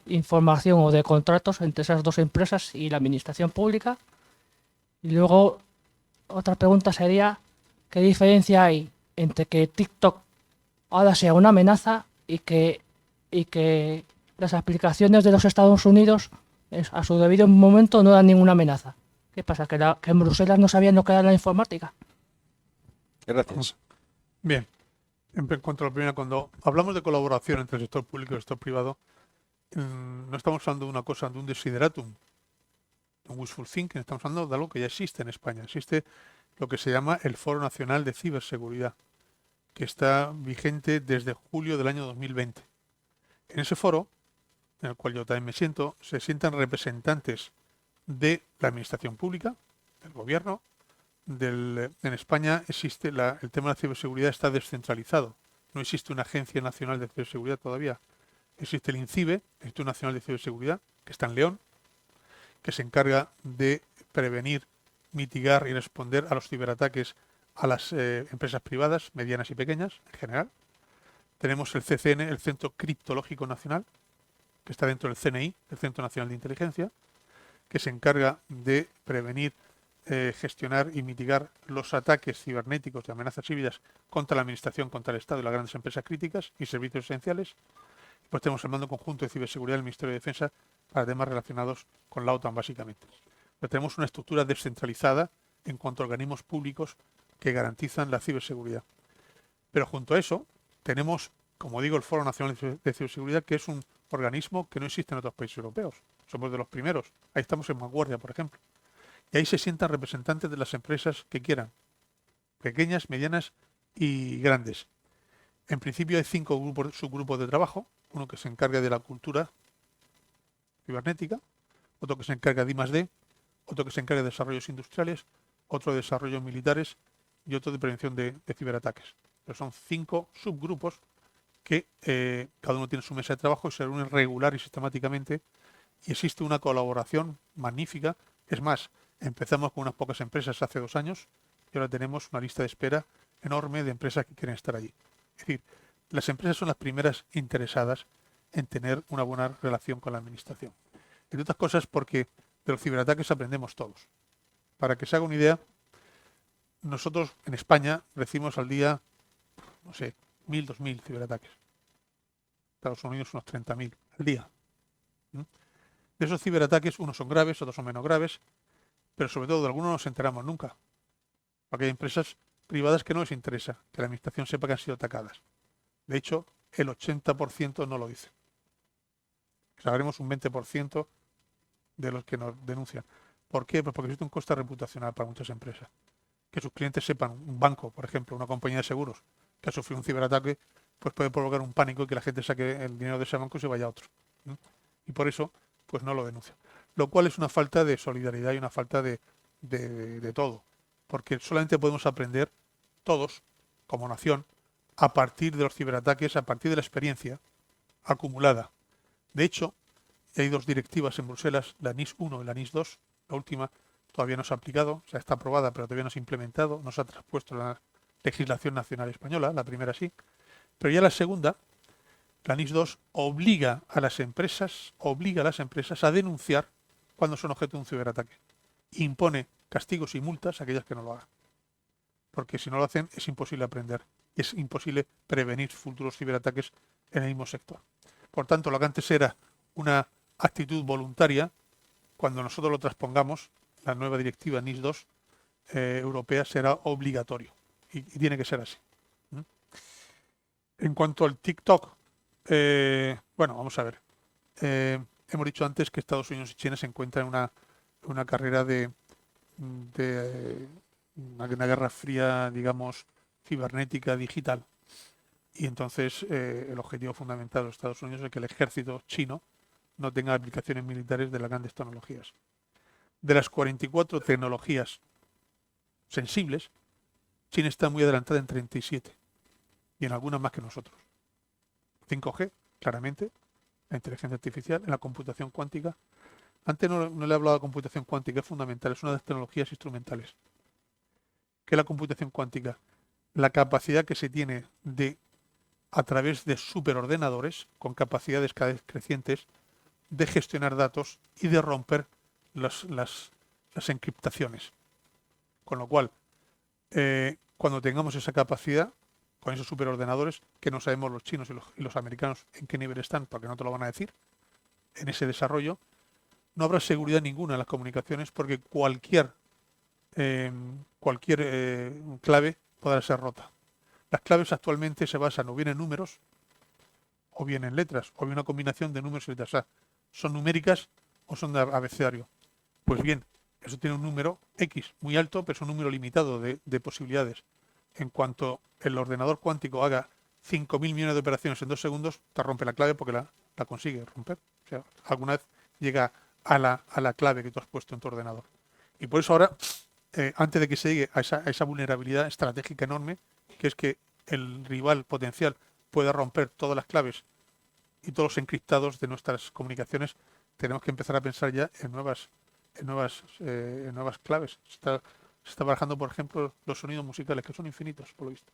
información o de contratos entre esas dos empresas y la administración pública. Y luego otra pregunta sería, ¿qué diferencia hay entre que TikTok ahora sea una amenaza y que las aplicaciones de los Estados Unidos a su debido momento no dan ninguna amenaza? ¿Qué pasa? ¿Que en Bruselas no sabían lo que era la informática? Gracias. Bien. En cuanto a la primera, cuando hablamos de colaboración entre el sector público y el sector privado, no estamos hablando de una cosa, de un desideratum, de un wishful thinking, estamos hablando de algo que ya existe en España. Existe lo que se llama el Foro Nacional de Ciberseguridad, que está vigente desde julio del año 2020. En ese foro, en el cual yo también me siento, se sientan representantes de la administración pública, del gobierno. En España existe el tema de la ciberseguridad está descentralizado. No existe una agencia nacional de ciberseguridad todavía. Existe el INCIBE, el Instituto Nacional de Ciberseguridad, que está en León, que se encarga de prevenir, mitigar y responder a los ciberataques a las empresas privadas, medianas y pequeñas, en general. Tenemos el CCN, el Centro Criptológico Nacional, que está dentro del CNI, el Centro Nacional de Inteligencia, que se encarga de prevenir, gestionar y mitigar los ataques cibernéticos de amenazas híbridas contra la administración, contra el Estado y las grandes empresas críticas y servicios esenciales. Pues tenemos el Mando Conjunto de Ciberseguridad del Ministerio de Defensa para temas relacionados con la OTAN, básicamente. Pero tenemos una estructura descentralizada en cuanto a organismos públicos que garantizan la ciberseguridad. Pero junto a eso, tenemos, como digo, el Foro Nacional de Ciberseguridad, que es un organismo que no existe en otros países europeos. Somos de los primeros. Ahí estamos en vanguardia, por ejemplo. Y ahí se sientan representantes de las empresas que quieran, pequeñas, medianas y grandes. En principio hay 5 subgrupos de trabajo, uno que se encarga de la cultura cibernética, otro que se encarga de I+D, otro que se encarga de desarrollos industriales, otro de desarrollos militares y otro de prevención de ciberataques. Pero son 5 subgrupos que cada uno tiene su mesa de trabajo y se reúnen regular y sistemáticamente y existe una colaboración magnífica. Es más, empezamos con unas pocas empresas hace 2 años y ahora tenemos una lista de espera enorme de empresas que quieren estar allí. Es decir, las empresas son las primeras interesadas en tener una buena relación con la administración. Entre otras cosas porque de los ciberataques aprendemos todos. Para que se haga una idea, nosotros en España recibimos al día, no sé, 1.000, 2.000 ciberataques. Estados Unidos unos 30.000 al día. De esos ciberataques, unos son graves, otros son menos graves, pero sobre todo de algunos no nos enteramos nunca. Porque hay empresas privadas que no les interesa que la administración sepa que han sido atacadas. De hecho, el 80% no lo dice. Sabremos un 20% de los que nos denuncian. ¿Por qué? Pues porque existe un coste reputacional para muchas empresas. Que sus clientes sepan, un banco, por ejemplo, una compañía de seguros, que ha sufrido un ciberataque, pues puede provocar un pánico y que la gente saque el dinero de ese banco y se vaya a otro. Y por eso, pues no lo denuncia. Lo cual es una falta de solidaridad y una falta de todo. Porque solamente podemos aprender todos, como nación, a partir de los ciberataques, a partir de la experiencia acumulada. De hecho, hay 2 directivas en Bruselas, la NIS 1 y la NIS 2. La última todavía no se ha aplicado, o sea, está aprobada, pero todavía no se ha implementado, no se ha traspuesto la legislación nacional española, la primera sí. Pero ya la segunda, la NIS 2, obliga a las empresas a denunciar cuando son objeto de un ciberataque. Impone castigos y multas a aquellas que no lo hagan. Porque si no lo hacen es imposible aprender. Es imposible prevenir futuros ciberataques en el mismo sector. Por tanto, lo que antes era una actitud voluntaria, cuando nosotros lo transpongamos, la nueva directiva NIS 2 europea será obligatorio. Y tiene que ser así. En cuanto al TikTok, bueno, vamos a ver. hemos dicho antes que Estados Unidos y China se encuentran en una carrera de una guerra fría, digamos, cibernética, digital. Y entonces el objetivo fundamental de los Estados Unidos es que el ejército chino no tenga aplicaciones militares de las grandes tecnologías. De las 44 tecnologías sensibles, China está muy adelantada en 37 y en algunas más que nosotros. 5G, claramente, la inteligencia artificial, en la computación cuántica. Antes no le he hablado de computación cuántica, es fundamental, es una de las tecnologías instrumentales. ¿Qué es la computación cuántica? La capacidad que se tiene de, a través de superordenadores, con capacidades cada vez crecientes, de gestionar datos y de romper las encriptaciones. Con lo cual, cuando tengamos esa capacidad, con esos superordenadores, que no sabemos los chinos y los americanos en qué nivel están, porque no te lo van a decir, en ese desarrollo, no habrá seguridad ninguna en las comunicaciones porque cualquier clave podrá ser rota. Las claves actualmente se basan o bien en números, o bien en letras, o bien una combinación de números y letras. O sea, son numéricas o son de abecedario. Pues bien, eso tiene un número X muy alto, pero es un número limitado de posibilidades. En cuanto el ordenador cuántico haga 5.000 millones de operaciones en 2 segundos, te rompe la clave porque la consigue romper. O sea, alguna vez llega a la clave que tú has puesto en tu ordenador. Y por eso ahora, antes de que se llegue a esa vulnerabilidad estratégica enorme, que es que el rival potencial pueda romper todas las claves y todos los encriptados de nuestras comunicaciones, tenemos que empezar a pensar ya en nuevas claves. Se está barajando, por ejemplo, los sonidos musicales, que son infinitos, por lo visto.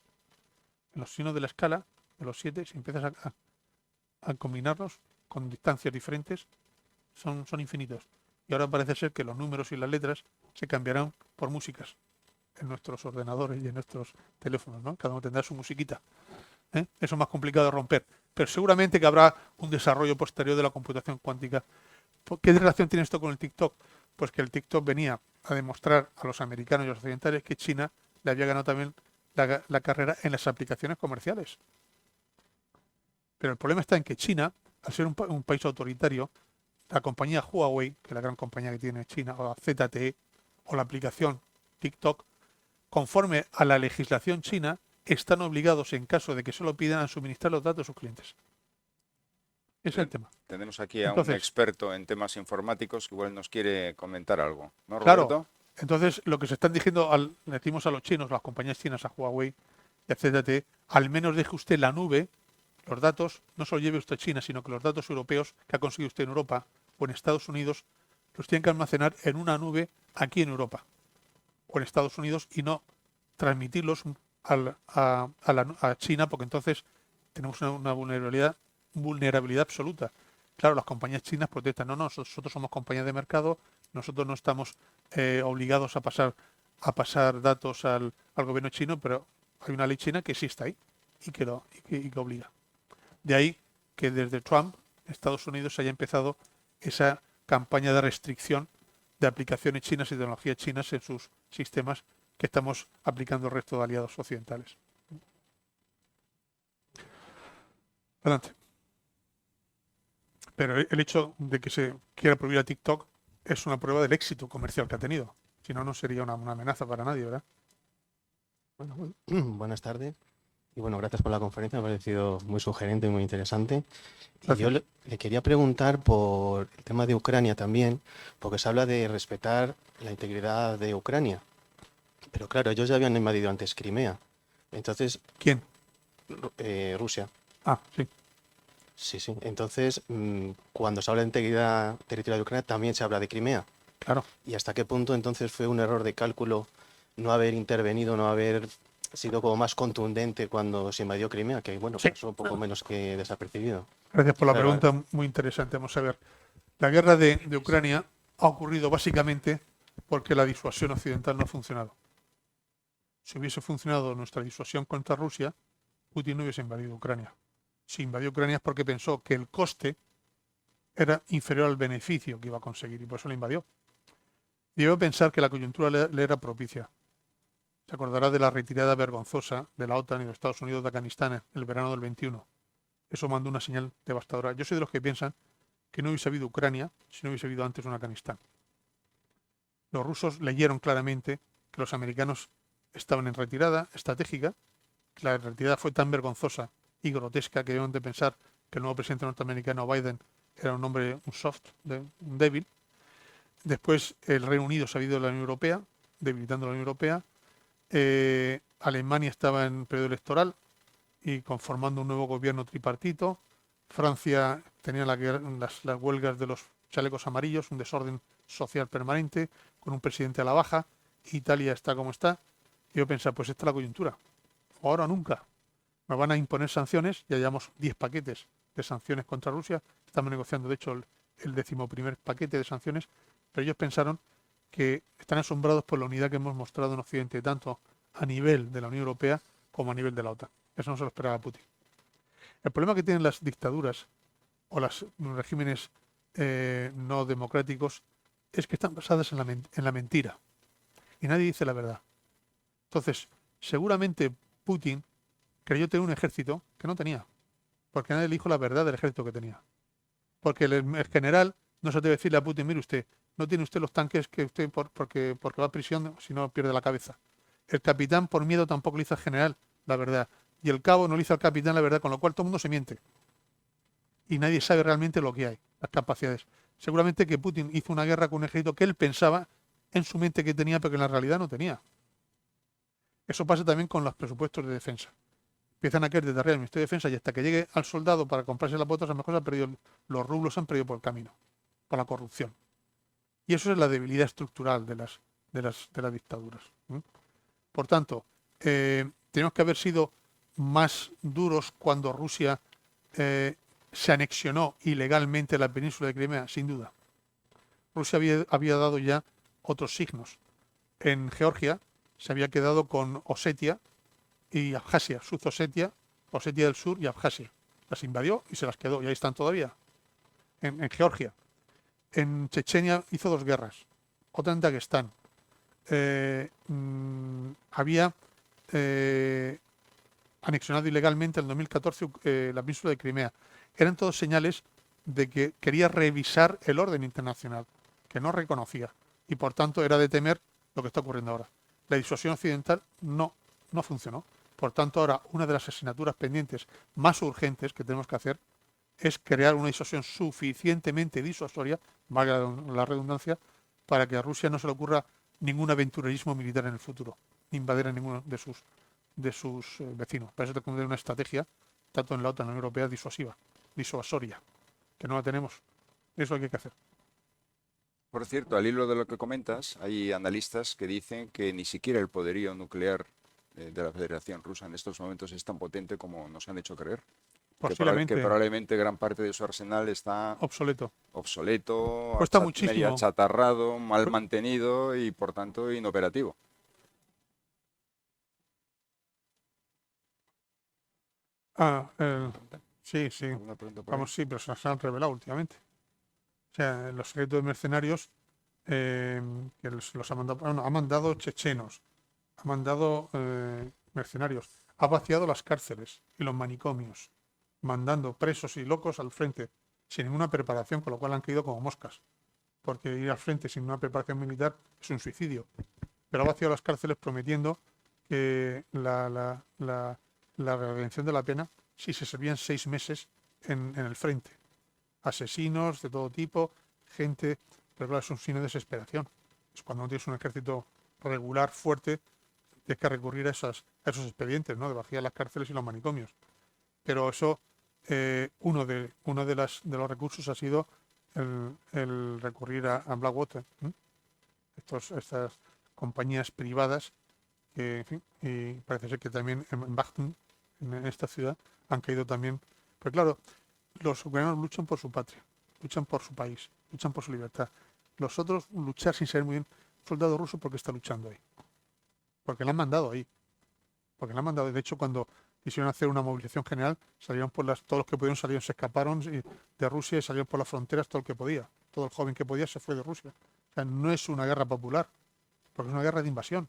En los signos de la escala, de los 7, si empiezas a combinarlos con distancias diferentes, son infinitos. Y ahora parece ser que los números y las letras se cambiarán por músicas en nuestros ordenadores y en nuestros teléfonos, ¿no? Cada uno tendrá su musiquita. Eso es más complicado de romper. Pero seguramente que habrá un desarrollo posterior de la computación cuántica. ¿Qué relación tiene esto con el TikTok? Pues que el TikTok venía a demostrar a los americanos y a los occidentales que China le había ganado también la carrera en las aplicaciones comerciales. Pero el problema está en que China, al ser un país autoritario, la compañía Huawei, que es la gran compañía que tiene China, o la ZTE, o la aplicación TikTok, conforme a la legislación china, están obligados, en caso de que se lo pidan, a suministrar los datos a sus clientes. Ese es el tema. Tenemos aquí a Entonces, un experto en temas informáticos que igual nos quiere comentar algo, ¿no, claro. Roberto? Entonces, lo que se están diciendo, le decimos a los chinos, las compañías chinas, a Huawei y a ZTE, al menos deje usted la nube, los datos, no solo lleve usted a China, sino que los datos europeos que ha conseguido usted en Europa o en Estados Unidos, los tienen que almacenar en una nube aquí en Europa o en Estados Unidos y no transmitirlos a China, porque entonces tenemos una vulnerabilidad absoluta. Claro, las compañías chinas protestan, no, nosotros somos compañías de mercado, nosotros no estamos obligados a pasar datos al gobierno chino, pero hay una ley china que sí está ahí y que obliga. De ahí que desde Trump, Estados Unidos haya empezado esa campaña de restricción de aplicaciones chinas y tecnologías chinas en sus sistemas que estamos aplicando el resto de aliados occidentales. Adelante. Pero el hecho de que se quiera prohibir a TikTok es una prueba del éxito comercial que ha tenido. Si no, no sería una amenaza para nadie, ¿verdad? Bueno, buenas tardes. Y bueno, gracias por la conferencia, me ha parecido muy sugerente y muy interesante. Gracias. Y yo le quería preguntar por el tema de Ucrania también, porque se habla de respetar la integridad de Ucrania. Pero claro, ellos ya habían invadido antes Crimea. Entonces, ¿Quién? Rusia. Ah, sí. Sí. Entonces, cuando se habla de integridad territorial de Ucrania, también se habla de Crimea. Claro. ¿Y hasta qué punto entonces fue un error de cálculo no haber intervenido, no haber sido como más contundente cuando se invadió Crimea? Que bueno, Sí. pasó un poco menos que desapercibido. Gracias por la Claro. pregunta, muy interesante. Vamos a ver. La guerra de Ucrania ha ocurrido básicamente porque la disuasión occidental no ha funcionado. Si hubiese funcionado nuestra disuasión contra Rusia, Putin no hubiese invadido Ucrania. Si invadió Ucrania es porque pensó que el coste era inferior al beneficio que iba a conseguir y por eso lo invadió. Debe pensar que la coyuntura le era propicia. Se acordará de la retirada vergonzosa de la OTAN y de Estados Unidos de Afganistán en el verano del 21. Eso mandó una señal devastadora. Yo soy de los que piensan que no hubiese habido Ucrania si no hubiese habido antes un Afganistán. Los rusos leyeron claramente que los americanos estaban en retirada estratégica, que la retirada fue tan vergonzosa y grotesca que debieron de pensar que el nuevo presidente norteamericano Biden era un hombre, un soft, un débil. Después el Reino Unido se ha ido de la Unión Europea, debilitando la Unión Europea. Alemania estaba en periodo electoral y conformando un nuevo gobierno tripartito. Francia tenía las huelgas de los chalecos amarillos, un desorden social permanente, con un presidente a la baja. Italia está como está. Y yo pensaba, pues esta es la coyuntura. Ahora o nunca. Nos van a imponer sanciones, ya llevamos 10 paquetes de sanciones contra Rusia. Estamos negociando, de hecho, el 11º paquete de sanciones. Pero ellos pensaron que están asombrados por la unidad que hemos mostrado en Occidente, tanto a nivel de la Unión Europea como a nivel de la OTAN. Eso no se lo esperaba Putin. El problema que tienen las dictaduras o los regímenes no democráticos es que están basadas en la mentira. Y nadie dice la verdad. Entonces, seguramente Putin creyó tener un ejército que no tenía. Porque nadie le dijo la verdad del ejército que tenía. Porque el general no se debe decirle a Putin, mire usted, no tiene usted los tanques que usted porque va a prisión, si no pierde la cabeza. El capitán por miedo tampoco le dice al general la verdad. Y el cabo no le dice al capitán la verdad, con lo cual todo el mundo se miente. Y nadie sabe realmente lo que hay, las capacidades. Seguramente que Putin hizo una guerra con un ejército que él pensaba en su mente que tenía, pero que en la realidad no tenía. Eso pasa también con los presupuestos de defensa. Empiezan a caer desde arriba el Ministerio de Defensa y hasta que llegue al soldado para comprarse las botas, a lo mejor los rublos se han perdido por el camino, por la corrupción. Y eso es la debilidad estructural de las dictaduras. Por tanto, tenemos que haber sido más duros cuando Rusia se anexionó ilegalmente la península de Crimea, sin duda. Rusia había dado ya otros signos. En Georgia se había quedado con Osetia y Abjasia, Sud-Osetia, Osetia del Sur y Abjasia. Las invadió y se las quedó, y ahí están todavía, en Georgia. En Chechenia hizo 2 guerras, otra en Dagestán. Había anexionado ilegalmente en 2014 la península de Crimea. Eran todos señales de que quería revisar el orden internacional, que no reconocía, y por tanto era de temer lo que está ocurriendo ahora. La disuasión occidental no funcionó. Por tanto, ahora una de las asignaturas pendientes más urgentes que tenemos que hacer es crear una disuasión suficientemente disuasoria, valga la redundancia, para que a Rusia no se le ocurra ningún aventurerismo militar en el futuro, ni invadir a ninguno de sus vecinos. Para eso tenemos una estrategia, tanto en la OTAN como en la Europea, disuasoria, que no la tenemos. Eso hay que hacer. Por cierto, al hilo de lo que comentas, hay analistas que dicen que ni siquiera el poderío nuclear de la Federación Rusa en estos momentos es tan potente como nos han hecho creer. Posiblemente. Que probablemente gran parte de su arsenal está obsoleto, cuesta muchísimo, medio achatarrado, mal mantenido y por tanto inoperativo. Sí. Vamos, sí, pero se han revelado últimamente. O sea, los secretos de mercenarios que los ha mandado, ha mandado chechenos, ha mandado mercenarios, ha vaciado las cárceles y los manicomios, mandando presos y locos al frente sin ninguna preparación, con lo cual han caído como moscas, porque ir al frente sin una preparación militar es un suicidio. Pero ha vaciado las cárceles prometiendo que la redención de la pena si se servían 6 meses en el frente. Asesinos de todo tipo, gente, pero claro, es un signo de desesperación. Es cuando no tienes un ejército regular, fuerte, tienes que recurrir a esos expedientes, ¿no? De vaciar las cárceles y los manicomios. Pero eso, uno de los recursos ha sido el recurrir a Blackwater. Estas compañías privadas que, en fin, y parece ser que también en Bakhmut, en esta ciudad, han caído también. Pero claro, los ucranianos luchan por su patria, luchan por su país, luchan por su libertad. Los otros luchar sin saber muy bien, soldado ruso, ¿por qué está luchando ahí? Porque le han mandado ahí. Porque le han mandado. De hecho, cuando quisieron hacer una movilización general, salieron todos los que pudieron salieron, se escaparon de Rusia y salieron por las fronteras todo el que podía. Todo el joven que podía se fue de Rusia. O sea, no es una guerra popular, porque es una guerra de invasión.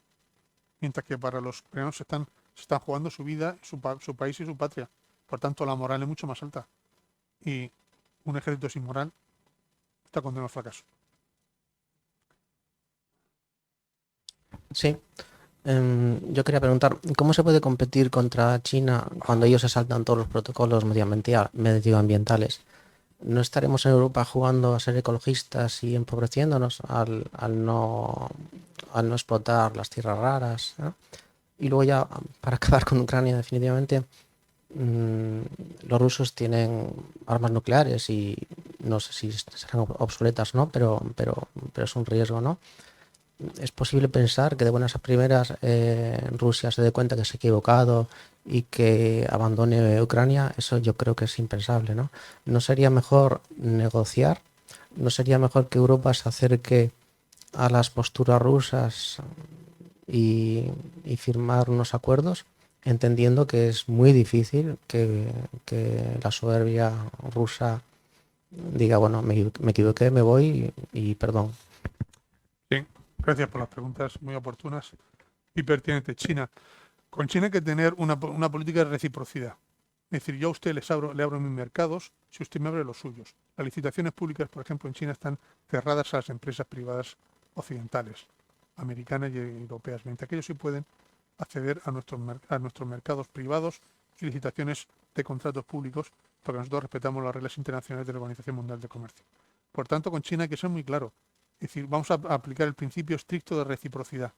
Mientras que para los ucranianos se están jugando su vida, su país y su patria. Por tanto, la moral es mucho más alta. Y un ejército sin moral está condenado al fracaso. Sí. Yo quería preguntar, ¿cómo se puede competir contra China cuando ellos se saltan todos los protocolos medioambientales? ¿No estaremos en Europa jugando a ser ecologistas y empobreciéndonos al no explotar las tierras raras, ¿no? Y luego ya, para acabar con Ucrania definitivamente, los rusos tienen armas nucleares y no sé si serán obsoletas o no, pero es un riesgo, ¿no? ¿Es posible pensar que de buenas a primeras Rusia se dé cuenta que se ha equivocado y que abandone Ucrania? Eso yo creo que es impensable, ¿no? ¿No sería mejor negociar? ¿No sería mejor que Europa se acerque a las posturas rusas y firmar unos acuerdos, entendiendo que es muy difícil que la soberbia rusa diga, bueno, me equivoqué, me voy y perdón? Bien, gracias por las preguntas muy oportunas y pertinentes. China. Con China hay que tener una política de reciprocidad. Es decir, yo a usted le abro mis mercados si usted me abre los suyos. Las licitaciones públicas, por ejemplo, en China están cerradas a las empresas privadas occidentales, americanas y europeas, mientras que ellos sí pueden acceder a nuestros mercados privados y licitaciones de contratos públicos, porque nosotros respetamos las reglas internacionales de la Organización Mundial de Comercio. Por tanto, con China hay que ser muy claro. Es decir, vamos a aplicar el principio estricto de reciprocidad.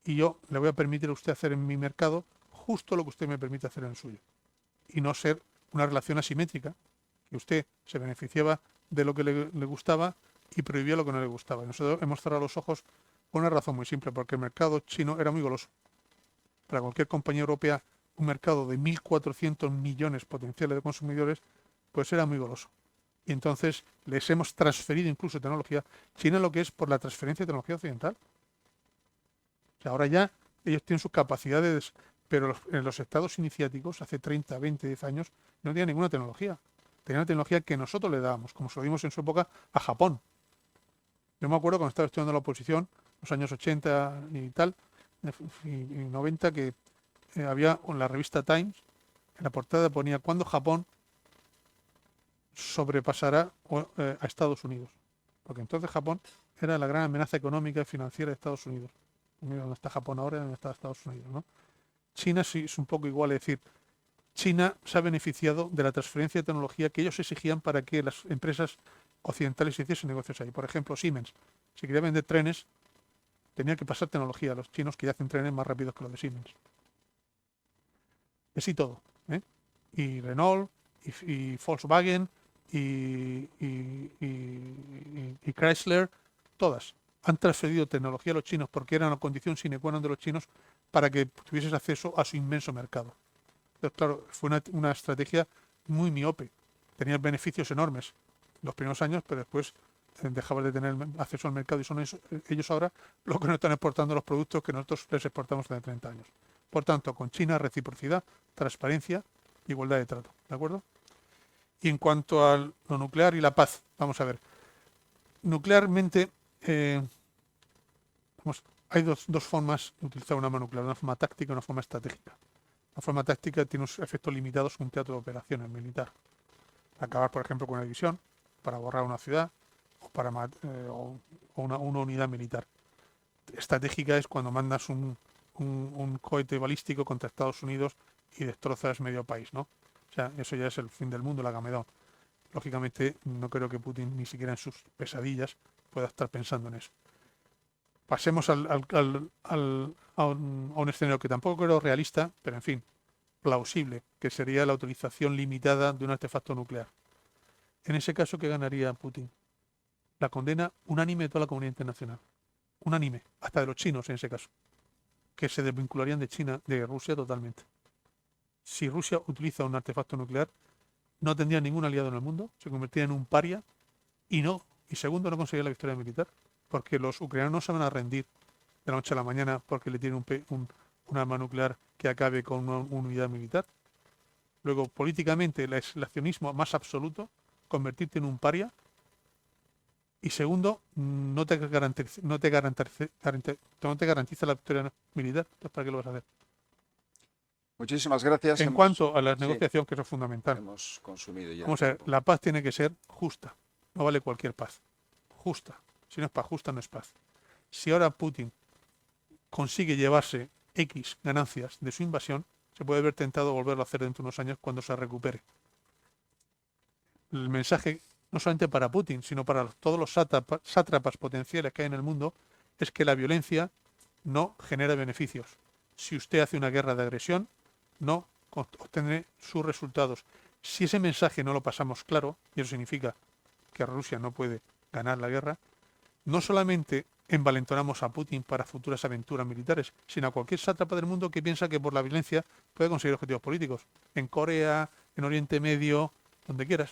Y yo le voy a permitir a usted hacer en mi mercado justo lo que usted me permite hacer en el suyo. Y no ser una relación asimétrica, que usted se beneficiaba de lo que le gustaba y prohibía lo que no le gustaba. Y nosotros hemos cerrado los ojos por una razón muy simple, porque el mercado chino era muy goloso. Para cualquier compañía europea, un mercado de 1.400 millones potenciales de consumidores, pues era muy goloso. Y entonces les hemos transferido incluso tecnología. China lo que es por la transferencia de tecnología occidental. O sea, ahora ya ellos tienen sus capacidades, pero en los estados iniciáticos, hace 30, 20, 10 años, no tenían ninguna tecnología. Tenían una tecnología que nosotros le dábamos, como se lo dimos en su época a Japón. Yo me acuerdo cuando estaba estudiando la oposición, los años 80 y tal, y 90, que había en la revista Times, en la portada ponía ¿cuándo Japón sobrepasará a Estados Unidos? Porque entonces Japón era la gran amenaza económica y financiera de Estados Unidos. Mira dónde está Japón ahora y dónde está Estados Unidos, ¿no? China sí es un poco igual, es decir, China se ha beneficiado de la transferencia de tecnología que ellos exigían para que las empresas occidentales hiciesen negocios ahí. Por ejemplo, Siemens, si quería vender trenes, tenía que pasar tecnología a los chinos que ya hacen trenes más rápidos que los de Siemens. Y así todo, ¿eh? Y Renault, y Volkswagen, y Chrysler, todas han transferido tecnología a los chinos porque era una condición sine qua non de los chinos para que tuvieses acceso a su inmenso mercado. Entonces, claro, fue una estrategia muy miope. Tenía beneficios enormes los primeros años, pero después dejaban de tener acceso al mercado y son ellos ahora los que nos están exportando los productos que nosotros les exportamos desde 30 años. Por tanto, con China, reciprocidad, transparencia, igualdad de trato. ¿De acuerdo? Y en cuanto a lo nuclear y la paz, vamos a ver. Nuclearmente, hay dos formas de utilizar un arma nuclear, una forma táctica y una forma estratégica. La forma táctica tiene unos efectos limitados en un teatro de operaciones militar. Acabar, por ejemplo, con una división para borrar una ciudad o una unidad militar. Estratégica es cuando mandas un cohete balístico contra Estados Unidos y destrozas medio país, ¿no? O sea, eso ya es el fin del mundo, el Agamedón. Lógicamente, no creo que Putin ni siquiera en sus pesadillas pueda estar pensando en eso. Pasemos a un escenario que tampoco creo realista, pero en fin, plausible, que sería la utilización limitada de un artefacto nuclear. En ese caso, ¿qué ganaría Putin? La condena unánime de toda la comunidad internacional. Unánime, hasta de los chinos en ese caso, que se desvincularían de Rusia totalmente. Si Rusia utiliza un artefacto nuclear, no tendría ningún aliado en el mundo, se convertiría en un paria y segundo, no conseguiría la victoria militar, porque los ucranianos no se van a rendir de la noche a la mañana porque le tienen un arma nuclear que acabe con una unidad militar. Luego, políticamente, el aislacionismo más absoluto, convertirte en un paria. Y segundo, no te garantiza la victoria militar. Entonces, ¿para qué lo vas a hacer? Muchísimas gracias. En cuanto a la negociación, que eso es fundamental. Hemos consumido ya. Vamos a ver, la paz tiene que ser justa. no vale cualquier paz. Justa. Si no es paz justa, no es paz. Si ahora Putin consigue llevarse X ganancias de su invasión, se puede ver tentado a volverlo a hacer dentro de unos años cuando se recupere. El mensaje, no solamente para Putin, sino para todos los sátrapas potenciales que hay en el mundo, es que la violencia no genera beneficios. Si usted hace una guerra de agresión, no obtendrá sus resultados. Si ese mensaje no lo pasamos claro, y eso significa que Rusia no puede ganar la guerra, no solamente envalentonamos a Putin para futuras aventuras militares, sino a cualquier sátrapa del mundo que piensa que por la violencia puede conseguir objetivos políticos. En Corea, en Oriente Medio, donde quieras.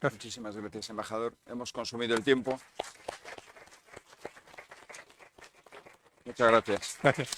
Gracias. Muchísimas gracias, embajador. Hemos consumido el tiempo. Muchas gracias. Gracias.